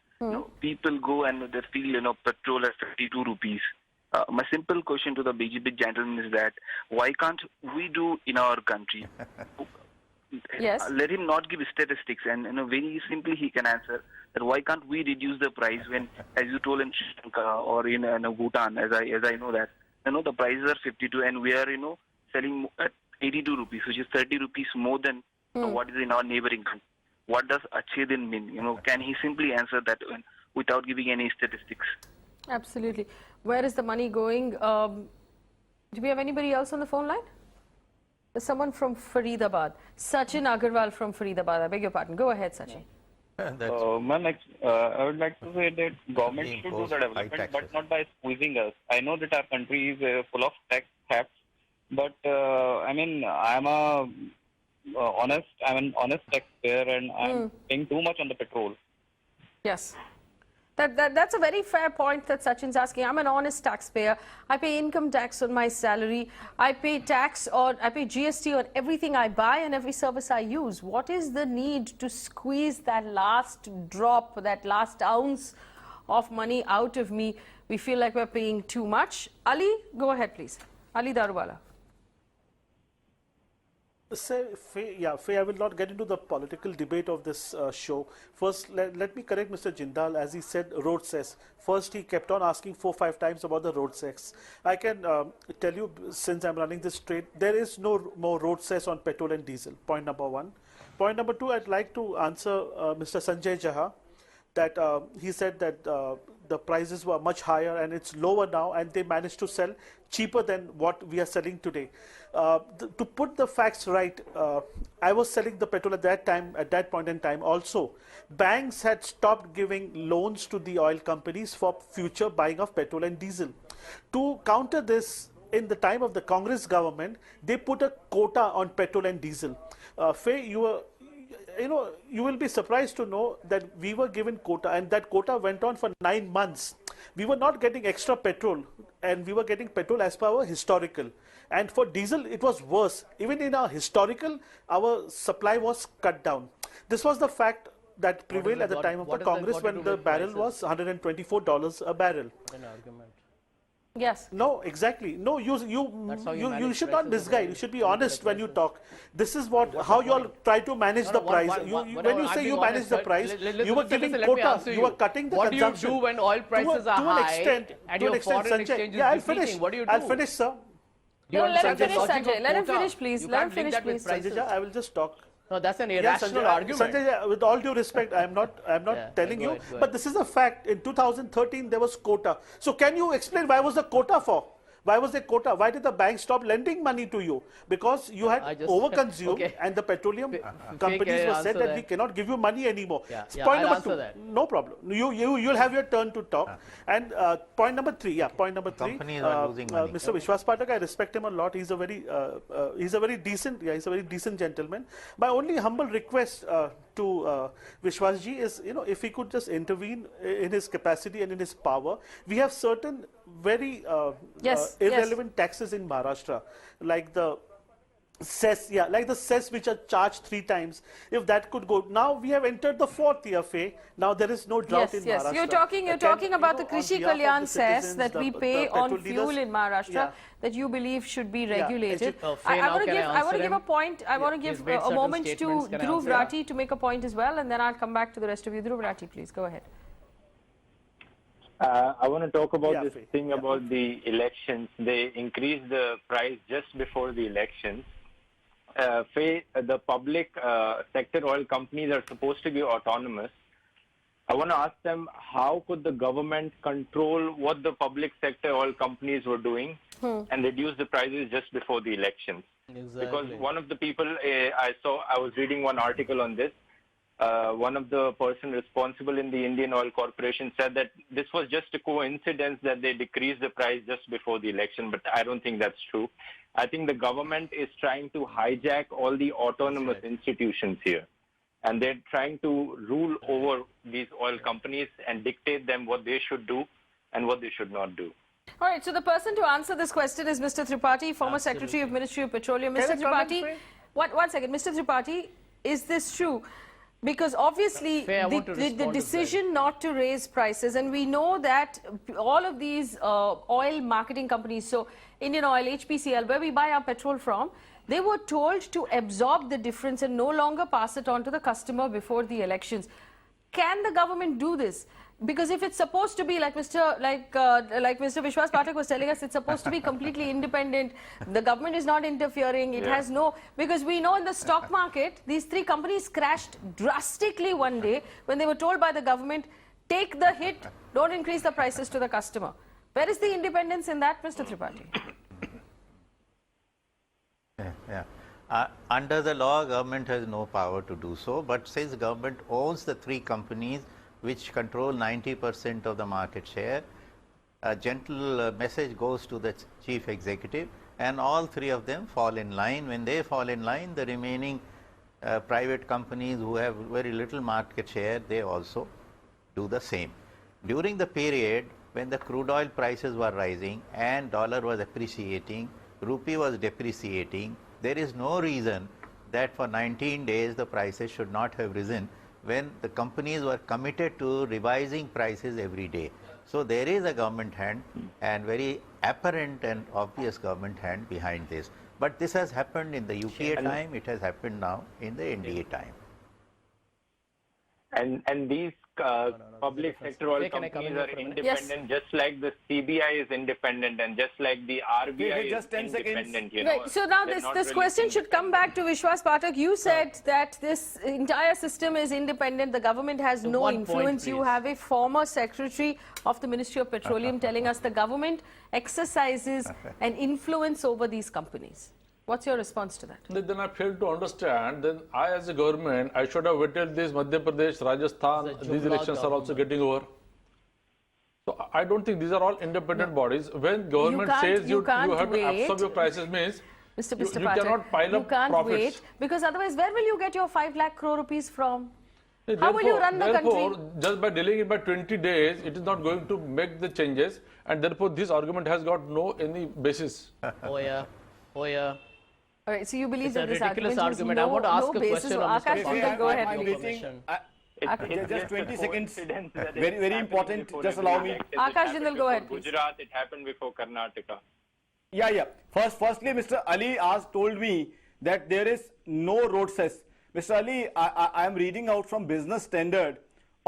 [SPEAKER 10] people go and they feel, petrol at 52 rupees. My simple question to the BJP gentleman is that why can't we do in our country?
[SPEAKER 1] Yes.
[SPEAKER 10] Let him not give statistics, and very simply he can answer that why can't we reduce the price when, as you told in Sri Lanka or in Bhutan, as I know that, the prices are 52 and we are selling at 82 rupees, which is 30 rupees more than what is in our neighboring country. What does Achhe Din mean? Can he simply answer that without giving any statistics?
[SPEAKER 1] Absolutely. Where is the money going? Do we have anybody else on the phone line? There's someone from Faridabad. Sachin Agarwal from Faridabad. I beg your pardon. Go ahead, Sachin.
[SPEAKER 11] Ma'am, I would like to say that government should do the development, but not by squeezing us. I know that our country is full of tax thefts, but I'm an honest taxpayer, and I'm paying too much on the petrol.
[SPEAKER 1] Yes. That's a very fair point that Sachin's asking. I'm an honest taxpayer. I pay income tax on my salary. I pay tax or I pay GST on everything I buy and every service I use. What is the need to squeeze that last drop, that last ounce of money out of me? We feel like we're paying too much. Ali, go ahead, please. Ali Daruwala.
[SPEAKER 2] Faye, I will not get into the political debate of this show. First, let me correct Mr. Jindal. As he said, road cess. First, he kept on asking 4-5 times about the road cess. I can tell you, since I'm running this trade, there is no more road cess on petrol and diesel. Point number one. Point number two, I'd like to answer Mr. Sanjay Jha, that he said that the prices were much higher and it's lower now, and they managed to sell cheaper than what we are selling today. To put the facts right, I was selling the petrol at that point in time also. Banks had stopped giving loans to the oil companies for future buying of petrol and diesel. To counter this, in the time of the Congress government, they put a quota on petrol and diesel. Faye, you will be surprised to know that we were given quota, and that quota went on for 9 months. We were not getting extra petrol, and we were getting petrol as per our historical. And for diesel, it was worse. Even in our historical, our supply was cut down. This was the fact that prevailed at the time of the Congress when the barrel was $124 a barrel.
[SPEAKER 7] An argument.
[SPEAKER 1] Yes.
[SPEAKER 2] No, exactly. No, you should not disguise. You should be honest when you talk. This is how you all try to manage the price. When you say you manage the price, you were giving quota. You were cutting the consumption.
[SPEAKER 7] What do you do when oil prices are high and your foreign exchange is depleting? What do you do?
[SPEAKER 2] I'll finish, sir.
[SPEAKER 1] No, let him finish, Sanjay. Let him finish, please. Let him finish, please.
[SPEAKER 2] Sanjay, I will just talk.
[SPEAKER 7] No, that's an
[SPEAKER 2] Yes,
[SPEAKER 7] irrational
[SPEAKER 2] Sanjay,
[SPEAKER 7] argument.
[SPEAKER 2] Sanjay, with all due respect, I'm not telling
[SPEAKER 7] go
[SPEAKER 2] you,
[SPEAKER 7] ahead.
[SPEAKER 2] but this is a fact. In 2013, there was quota. So can you explain why was the quota for? Why was there quota? Why did the bank stop lending money to you? Because you had overconsumed,
[SPEAKER 7] okay.
[SPEAKER 2] and the petroleum companies
[SPEAKER 7] Fake
[SPEAKER 2] were said that
[SPEAKER 7] answer
[SPEAKER 2] we cannot give you money anymore.
[SPEAKER 7] Yeah,
[SPEAKER 2] Point
[SPEAKER 7] I'll
[SPEAKER 2] number
[SPEAKER 7] answer
[SPEAKER 2] two.
[SPEAKER 7] that.
[SPEAKER 2] No problem. You'll have your turn to talk. And point number three. Yeah, point number three.
[SPEAKER 6] Companies are losing money.
[SPEAKER 2] Mr. Vishwas Pathak, I respect him a lot. He's a very decent. Yeah, he's a very decent gentleman. My only humble request to Vishwasji is, if he could just intervene in his capacity and in his power. We have certain very irrelevant taxes in Maharashtra, like the cess, like the cess which are charged 3 times. If that could go, now we have entered the 4th year, Faye. Now there is no drought in Maharashtra.
[SPEAKER 1] You're talking about the Krishi Kalyan cess that we pay on fuel in Maharashtra that you believe should be regulated. I want to give a point. I want to give a moment to Dhruv Rathi to make a point as well, and then I'll come back to the rest of you. Dhruv Rathi, please go ahead.
[SPEAKER 5] I want to talk about this thing about the elections. They increased the price just before the elections. The public sector oil companies are supposed to be autonomous. I want to ask them, how could the government control what the public sector oil companies were doing and reduce the prices just before the elections?
[SPEAKER 7] Exactly.
[SPEAKER 5] Because one of the people I was reading one article on this. One of the person responsible in the Indian Oil Corporation said that this was just a coincidence that they decreased the price just before the election, but I don't think that's true. I think the government is trying to hijack all the autonomous institutions here, and they're trying to rule over these oil companies and dictate them what they should do and what they should not do.
[SPEAKER 1] All right, so the person to answer this question is Mr. Tripathi, former Secretary of Ministry of Petroleum. Mr. Tripathi, one second. Mr. Tripathi, is this true? Because obviously the decision not to raise prices, and we know that all of these oil marketing companies, so Indian Oil, HPCL, where we buy our petrol from, they were told to absorb the difference and no longer pass it on to the customer before the elections. Can the government do this? Because if it's supposed to be like Mr. Vishwas Pathak was telling us, it's supposed to be completely independent. The government is not interfering. It has no, because we know in the stock market, these 3 companies crashed drastically one day when they were told by the government, take the hit, don't increase the prices to the customer. Where is the independence in that, Mr. Tripathi?
[SPEAKER 6] Under the law, government has no power to do so, but since government owns the 3 companies which control 90% of the market share, a gentle message goes to the chief executive, and all 3 of them fall in line. When they fall in line, the remaining private companies who have very little market share, they also do the same. During the period when the crude oil prices were rising and dollar was appreciating, rupee was depreciating, there is no reason that for 19 days the prices should not have risen when the companies were committed to revising prices every day. So there is a government hand, and very apparent and obvious government hand behind this. But this has happened in the UPA time, it has happened now in the NDA time.
[SPEAKER 5] And these public sector oil companies are independent, just like the CBI is independent, and just like the RBI is independent.
[SPEAKER 1] Right. So now this question should come back to Vishwas Pathak. You said that this entire system is independent. The government has no influence. You have a former secretary of the Ministry of Petroleum telling us the government exercises an influence over these companies. What's your response to that?
[SPEAKER 3] Then I fail to understand. Then I, as a government, I should have waited this Madhya Pradesh, Rajasthan, these elections are also getting over. So I don't think these are all independent bodies. When government says you have to absorb your prices, means
[SPEAKER 1] Mr.
[SPEAKER 3] you cannot pile up
[SPEAKER 1] can't
[SPEAKER 3] profits.
[SPEAKER 1] wait, because otherwise where will you get your 5 lakh crore rupees from? How will you run the country?
[SPEAKER 3] Just by delaying it by 20 days, it is not going to make the changes, and therefore this argument has got no any basis.
[SPEAKER 7] Oh yeah.
[SPEAKER 1] All right, so you believe
[SPEAKER 7] It's
[SPEAKER 1] that
[SPEAKER 7] a
[SPEAKER 1] this
[SPEAKER 7] ridiculous
[SPEAKER 1] argument
[SPEAKER 7] I want to ask a
[SPEAKER 1] basis?
[SPEAKER 7] question on
[SPEAKER 1] Akash,
[SPEAKER 7] Mr.
[SPEAKER 1] go ahead.
[SPEAKER 4] Just 20 seconds. Very important. Just allow me.
[SPEAKER 1] Akash Jindal, go ahead, please.
[SPEAKER 5] Gujarat, it happened before Karnataka.
[SPEAKER 4] Yeah. Firstly, Mr. Ali told me that there is no road cess. Mr. Ali, I am reading out from Business Standard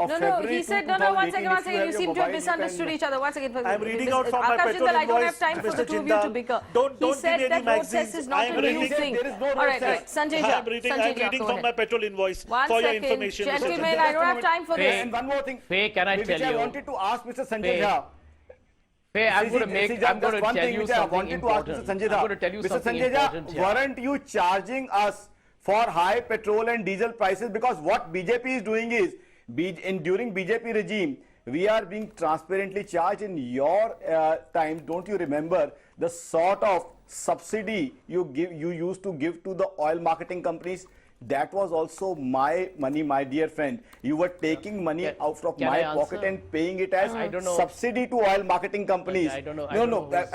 [SPEAKER 4] of
[SPEAKER 1] No,
[SPEAKER 4] February
[SPEAKER 1] he said, no,
[SPEAKER 4] 2018,
[SPEAKER 1] one second,
[SPEAKER 4] if
[SPEAKER 1] you
[SPEAKER 4] have
[SPEAKER 1] seem
[SPEAKER 4] your
[SPEAKER 1] to have
[SPEAKER 4] mobile, you
[SPEAKER 1] misunderstood
[SPEAKER 4] can-
[SPEAKER 1] each other. Once again,
[SPEAKER 2] I'm reading out from my
[SPEAKER 1] Akash
[SPEAKER 2] petrol
[SPEAKER 1] Jindal, I don't have
[SPEAKER 2] invoice,
[SPEAKER 1] time for
[SPEAKER 2] Mr.
[SPEAKER 1] the two of you to
[SPEAKER 2] Jindal.
[SPEAKER 1] bicker.
[SPEAKER 2] Don't
[SPEAKER 1] He
[SPEAKER 2] give
[SPEAKER 1] said
[SPEAKER 2] me any
[SPEAKER 1] that road cess
[SPEAKER 2] magazines.
[SPEAKER 1] is not
[SPEAKER 2] I'm
[SPEAKER 1] a new
[SPEAKER 2] reading-
[SPEAKER 1] thing.
[SPEAKER 4] There is no road
[SPEAKER 1] All right,
[SPEAKER 4] cess.
[SPEAKER 1] right. Sanjay Jha,
[SPEAKER 2] I'm reading
[SPEAKER 1] go
[SPEAKER 2] from
[SPEAKER 1] ahead.
[SPEAKER 2] my petrol invoice
[SPEAKER 1] One
[SPEAKER 2] for your
[SPEAKER 1] second,
[SPEAKER 2] information. Mr.
[SPEAKER 1] gentlemen,
[SPEAKER 2] Jindal.
[SPEAKER 1] I don't have time for
[SPEAKER 7] Faye,
[SPEAKER 1] this.
[SPEAKER 4] And one more thing.
[SPEAKER 7] Faye, can I
[SPEAKER 4] which
[SPEAKER 7] tell
[SPEAKER 4] I
[SPEAKER 7] you?
[SPEAKER 4] wanted to ask Mr. Sanjay
[SPEAKER 7] Faye,
[SPEAKER 4] Jha.
[SPEAKER 7] Faye, I'm
[SPEAKER 4] See,
[SPEAKER 7] going to
[SPEAKER 4] see,
[SPEAKER 7] make.
[SPEAKER 4] just
[SPEAKER 7] I'm going to
[SPEAKER 4] one
[SPEAKER 7] tell
[SPEAKER 4] thing
[SPEAKER 7] you
[SPEAKER 4] which I
[SPEAKER 7] something
[SPEAKER 4] wanted to ask
[SPEAKER 7] important.
[SPEAKER 4] Mr. Sanjay
[SPEAKER 7] I'm
[SPEAKER 4] Jha.
[SPEAKER 7] going to tell you
[SPEAKER 4] Mr.
[SPEAKER 7] something
[SPEAKER 4] Sanjay Jha,
[SPEAKER 7] important here.
[SPEAKER 4] weren't you charging us for high petrol and diesel prices? Because what BJP is doing is, during BJP regime, we are being transparently charged. In your time, don't you remember the sort of subsidy you used to give to the oil marketing companies? That was also my money, my dear friend. You were taking money out of
[SPEAKER 7] can
[SPEAKER 4] my
[SPEAKER 7] I
[SPEAKER 4] pocket
[SPEAKER 7] answer?
[SPEAKER 4] and paying it as
[SPEAKER 7] I don't know.
[SPEAKER 4] subsidy to oil marketing companies.
[SPEAKER 7] I don't know.
[SPEAKER 4] No.
[SPEAKER 7] Faye,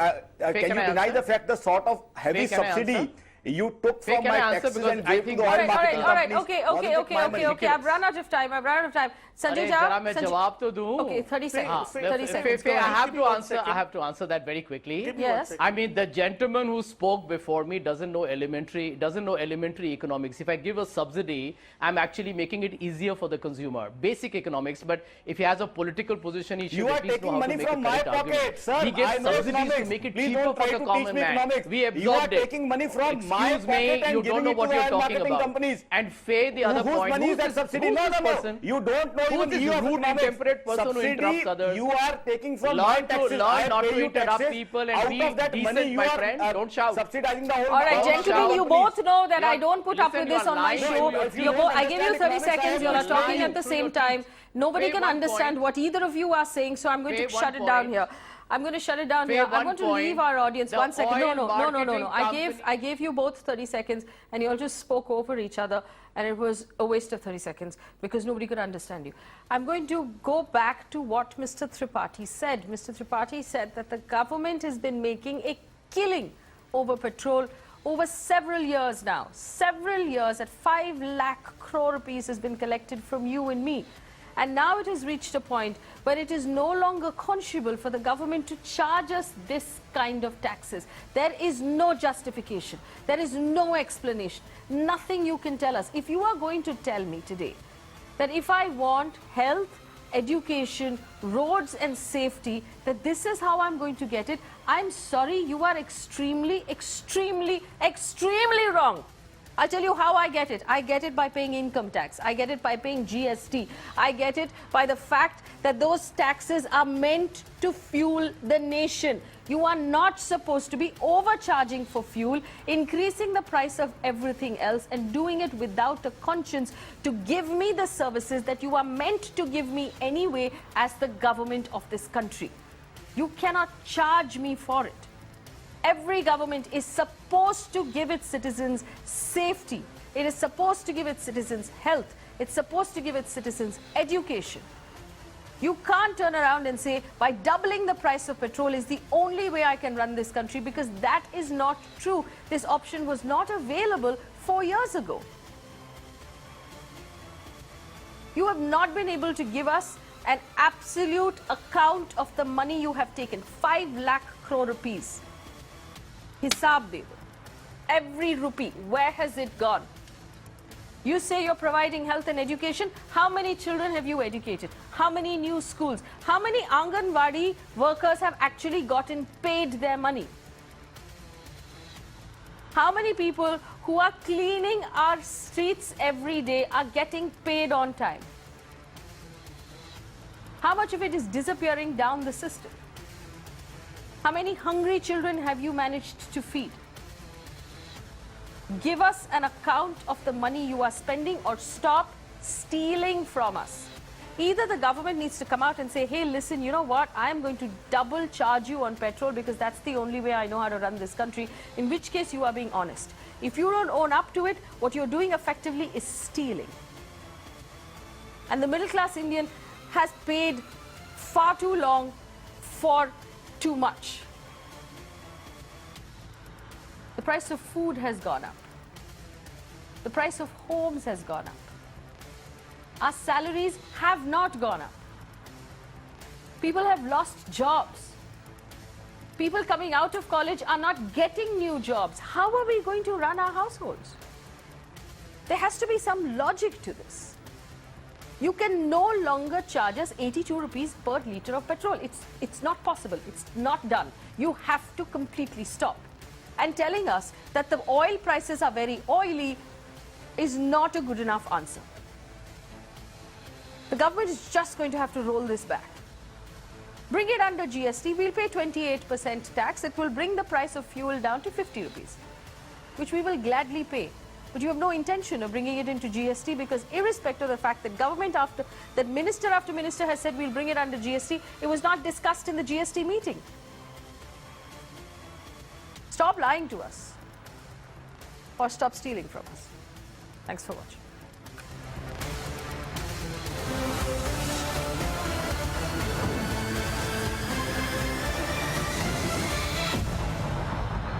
[SPEAKER 4] Can you
[SPEAKER 7] I
[SPEAKER 4] deny
[SPEAKER 7] answer?
[SPEAKER 4] the fact the sort of heavy
[SPEAKER 7] Faye, can I
[SPEAKER 4] subsidy
[SPEAKER 7] answer?
[SPEAKER 4] you took
[SPEAKER 7] Faye,
[SPEAKER 4] from
[SPEAKER 7] can
[SPEAKER 4] my
[SPEAKER 7] I answer?
[SPEAKER 4] taxes
[SPEAKER 7] Because
[SPEAKER 4] and
[SPEAKER 7] I
[SPEAKER 4] gave to
[SPEAKER 7] think-
[SPEAKER 4] the
[SPEAKER 1] All
[SPEAKER 4] oil
[SPEAKER 1] right,
[SPEAKER 4] marketing
[SPEAKER 1] all right,
[SPEAKER 4] companies?
[SPEAKER 1] okay.
[SPEAKER 4] Wasn't it my money?
[SPEAKER 1] I've run out of time. Sanjay
[SPEAKER 7] अरे
[SPEAKER 1] Jha,
[SPEAKER 7] जरा मैं जवाब तो दूं.
[SPEAKER 1] Okay, 30 seconds. 30
[SPEAKER 7] Faye,
[SPEAKER 1] seconds.
[SPEAKER 7] Faye,
[SPEAKER 1] Go
[SPEAKER 7] I
[SPEAKER 1] ahead.
[SPEAKER 7] have
[SPEAKER 2] Give
[SPEAKER 7] to
[SPEAKER 2] me 1
[SPEAKER 7] answer.
[SPEAKER 2] second.
[SPEAKER 7] I have to answer that very quickly.
[SPEAKER 2] Give me 1
[SPEAKER 1] Yes.
[SPEAKER 2] second.
[SPEAKER 7] I mean, the gentleman who spoke before me doesn't know elementary economics. If I give a subsidy, I'm actually making it easier for the consumer. Basic economics. But if he has a political position, he should
[SPEAKER 4] You are
[SPEAKER 7] at least
[SPEAKER 4] taking
[SPEAKER 7] know how
[SPEAKER 4] money
[SPEAKER 7] to make
[SPEAKER 4] from
[SPEAKER 7] a
[SPEAKER 4] my
[SPEAKER 7] correct argument.
[SPEAKER 4] pocket, sir.
[SPEAKER 7] He gives
[SPEAKER 4] I know
[SPEAKER 7] subsidies to
[SPEAKER 4] economics.
[SPEAKER 7] make it
[SPEAKER 4] Please
[SPEAKER 7] cheaper
[SPEAKER 4] don't
[SPEAKER 7] for
[SPEAKER 4] try
[SPEAKER 7] the
[SPEAKER 4] to teach
[SPEAKER 7] common
[SPEAKER 4] me
[SPEAKER 7] man.
[SPEAKER 4] economics.
[SPEAKER 7] We
[SPEAKER 4] You are
[SPEAKER 7] absorbed it.
[SPEAKER 4] taking money from my
[SPEAKER 7] Excuse me,
[SPEAKER 4] pocket and
[SPEAKER 7] you
[SPEAKER 4] giving
[SPEAKER 7] don't know
[SPEAKER 4] it
[SPEAKER 7] what
[SPEAKER 4] to
[SPEAKER 7] you're
[SPEAKER 4] oil
[SPEAKER 7] talking
[SPEAKER 4] marketing
[SPEAKER 7] about.
[SPEAKER 4] companies.
[SPEAKER 7] And Faye, the other
[SPEAKER 4] Whose
[SPEAKER 7] point.
[SPEAKER 4] money is
[SPEAKER 7] who's
[SPEAKER 4] that
[SPEAKER 7] this-
[SPEAKER 4] subsidy?
[SPEAKER 7] who's
[SPEAKER 4] No,
[SPEAKER 7] this
[SPEAKER 4] no, no.
[SPEAKER 7] person?
[SPEAKER 4] You don't know
[SPEAKER 7] Who's
[SPEAKER 4] even
[SPEAKER 7] this
[SPEAKER 4] E of
[SPEAKER 7] rude,
[SPEAKER 4] economics.
[SPEAKER 7] intemperate person who interrupts
[SPEAKER 4] Subsidy
[SPEAKER 7] others?
[SPEAKER 4] you are taking from my
[SPEAKER 7] Learn to
[SPEAKER 4] taxes.
[SPEAKER 7] learn
[SPEAKER 4] I
[SPEAKER 7] not
[SPEAKER 4] pay
[SPEAKER 7] to
[SPEAKER 4] you
[SPEAKER 7] interrupt
[SPEAKER 4] taxes.
[SPEAKER 7] people and
[SPEAKER 4] Out
[SPEAKER 7] be
[SPEAKER 4] of that
[SPEAKER 7] decent,
[SPEAKER 4] money you
[SPEAKER 7] my
[SPEAKER 4] are
[SPEAKER 7] friend. Don't shout.
[SPEAKER 4] subsidizing the whole
[SPEAKER 1] All right,
[SPEAKER 7] Don't
[SPEAKER 1] gentlemen,
[SPEAKER 7] shout,
[SPEAKER 1] you
[SPEAKER 7] please.
[SPEAKER 1] both know that I
[SPEAKER 7] You're-
[SPEAKER 1] don't put up
[SPEAKER 7] listen,
[SPEAKER 1] with this
[SPEAKER 7] you're
[SPEAKER 1] on my
[SPEAKER 7] lying.
[SPEAKER 1] show.
[SPEAKER 4] No, if you
[SPEAKER 1] You
[SPEAKER 4] don't
[SPEAKER 1] both, I give you
[SPEAKER 4] understand
[SPEAKER 1] 30
[SPEAKER 4] economics, I
[SPEAKER 1] seconds.
[SPEAKER 4] have
[SPEAKER 1] You are
[SPEAKER 4] no
[SPEAKER 1] talking
[SPEAKER 7] lying
[SPEAKER 1] at the
[SPEAKER 7] through
[SPEAKER 1] same
[SPEAKER 7] your
[SPEAKER 1] time. Nobody
[SPEAKER 7] Faye,
[SPEAKER 1] can
[SPEAKER 7] one
[SPEAKER 1] understand
[SPEAKER 7] point.
[SPEAKER 1] what either of you are saying, so I'm going
[SPEAKER 7] Faye,
[SPEAKER 1] to
[SPEAKER 7] one
[SPEAKER 1] shut it down
[SPEAKER 7] point.
[SPEAKER 1] here. I'm going to shut it down
[SPEAKER 7] Faye,
[SPEAKER 1] here. I'm
[SPEAKER 7] one
[SPEAKER 1] going to
[SPEAKER 7] point.
[SPEAKER 1] leave our audience.
[SPEAKER 7] The
[SPEAKER 1] 1 second. No,
[SPEAKER 7] oil
[SPEAKER 1] no.
[SPEAKER 7] marketing
[SPEAKER 1] I gave you both 30 seconds, and you all just spoke over each other, and it was a waste of 30 seconds because nobody could understand you. I'm going to go back to what Mr. Tripathi said. Mr. Tripathi said that the government has been making a killing over petrol over several years now. Several years at 5 lakh crore rupees has been collected from you and me. And now it has reached a point where it is no longer conscionable for the government to charge us this kind of taxes. There is no justification. There is no explanation. Nothing you can tell us. If you are going to tell me today that if I want health, education, roads and safety, that this is how I'm going to get it, I'm sorry, you are extremely, extremely, extremely wrong. I'll tell you how I get it. I get it by paying income tax. I get it by paying GST. I get it by the fact that those taxes are meant to fuel the nation. You are not supposed to be overcharging for fuel, increasing the price of everything else and doing it without a conscience to give me the services that you are meant to give me anyway as the government of this country. You cannot charge me for it. Every government is supposed to give its citizens safety. It is supposed to give its citizens health. It's supposed to give its citizens education. You can't turn around and say, by doubling the price of petrol is the only way I can run this country, because that is not true. This option was not available 4 years ago. You have not been able to give us an absolute account of the money you have taken. 5 lakh crore rupees. Hisab de do. Every rupee, where has it gone? You say you're providing health and education. How many children have you educated? How many new schools? How many Anganwadi workers have actually gotten paid their money? How many people who are cleaning our streets every day are getting paid on time? How much of it is disappearing down the system? How many hungry children have you managed to feed? Give us an account of the money you are spending, or stop stealing from us. Either the government needs to come out and say, hey, listen, you know what? I'm going to double charge you on petrol because that's the only way I know how to run this country, in which case you are being honest. If you don't own up to it, what you're doing effectively is stealing. And the middle class Indian has paid far too long for too much. The price of food has gone up. The price of homes has gone up. Our salaries have not gone up. People have lost jobs. People coming out of college are not getting new jobs. How are we going to run our households? There has to be some logic to this. You can no longer charge us 82 rupees per litre of petrol. It's not possible. It's not done. You have to completely stop. And telling us that the oil prices are very oily is not a good enough answer. The government is just going to have to roll this back. Bring it under GST. We'll pay 28% tax. It will bring the price of fuel down to 50 rupees, which we will gladly pay. But you have no intention of bringing it into GST, because irrespective of the fact that minister after minister has said we'll bring it under GST, it was not discussed in the GST meeting. Stop lying to us, or stop stealing from us. Thanks for watching.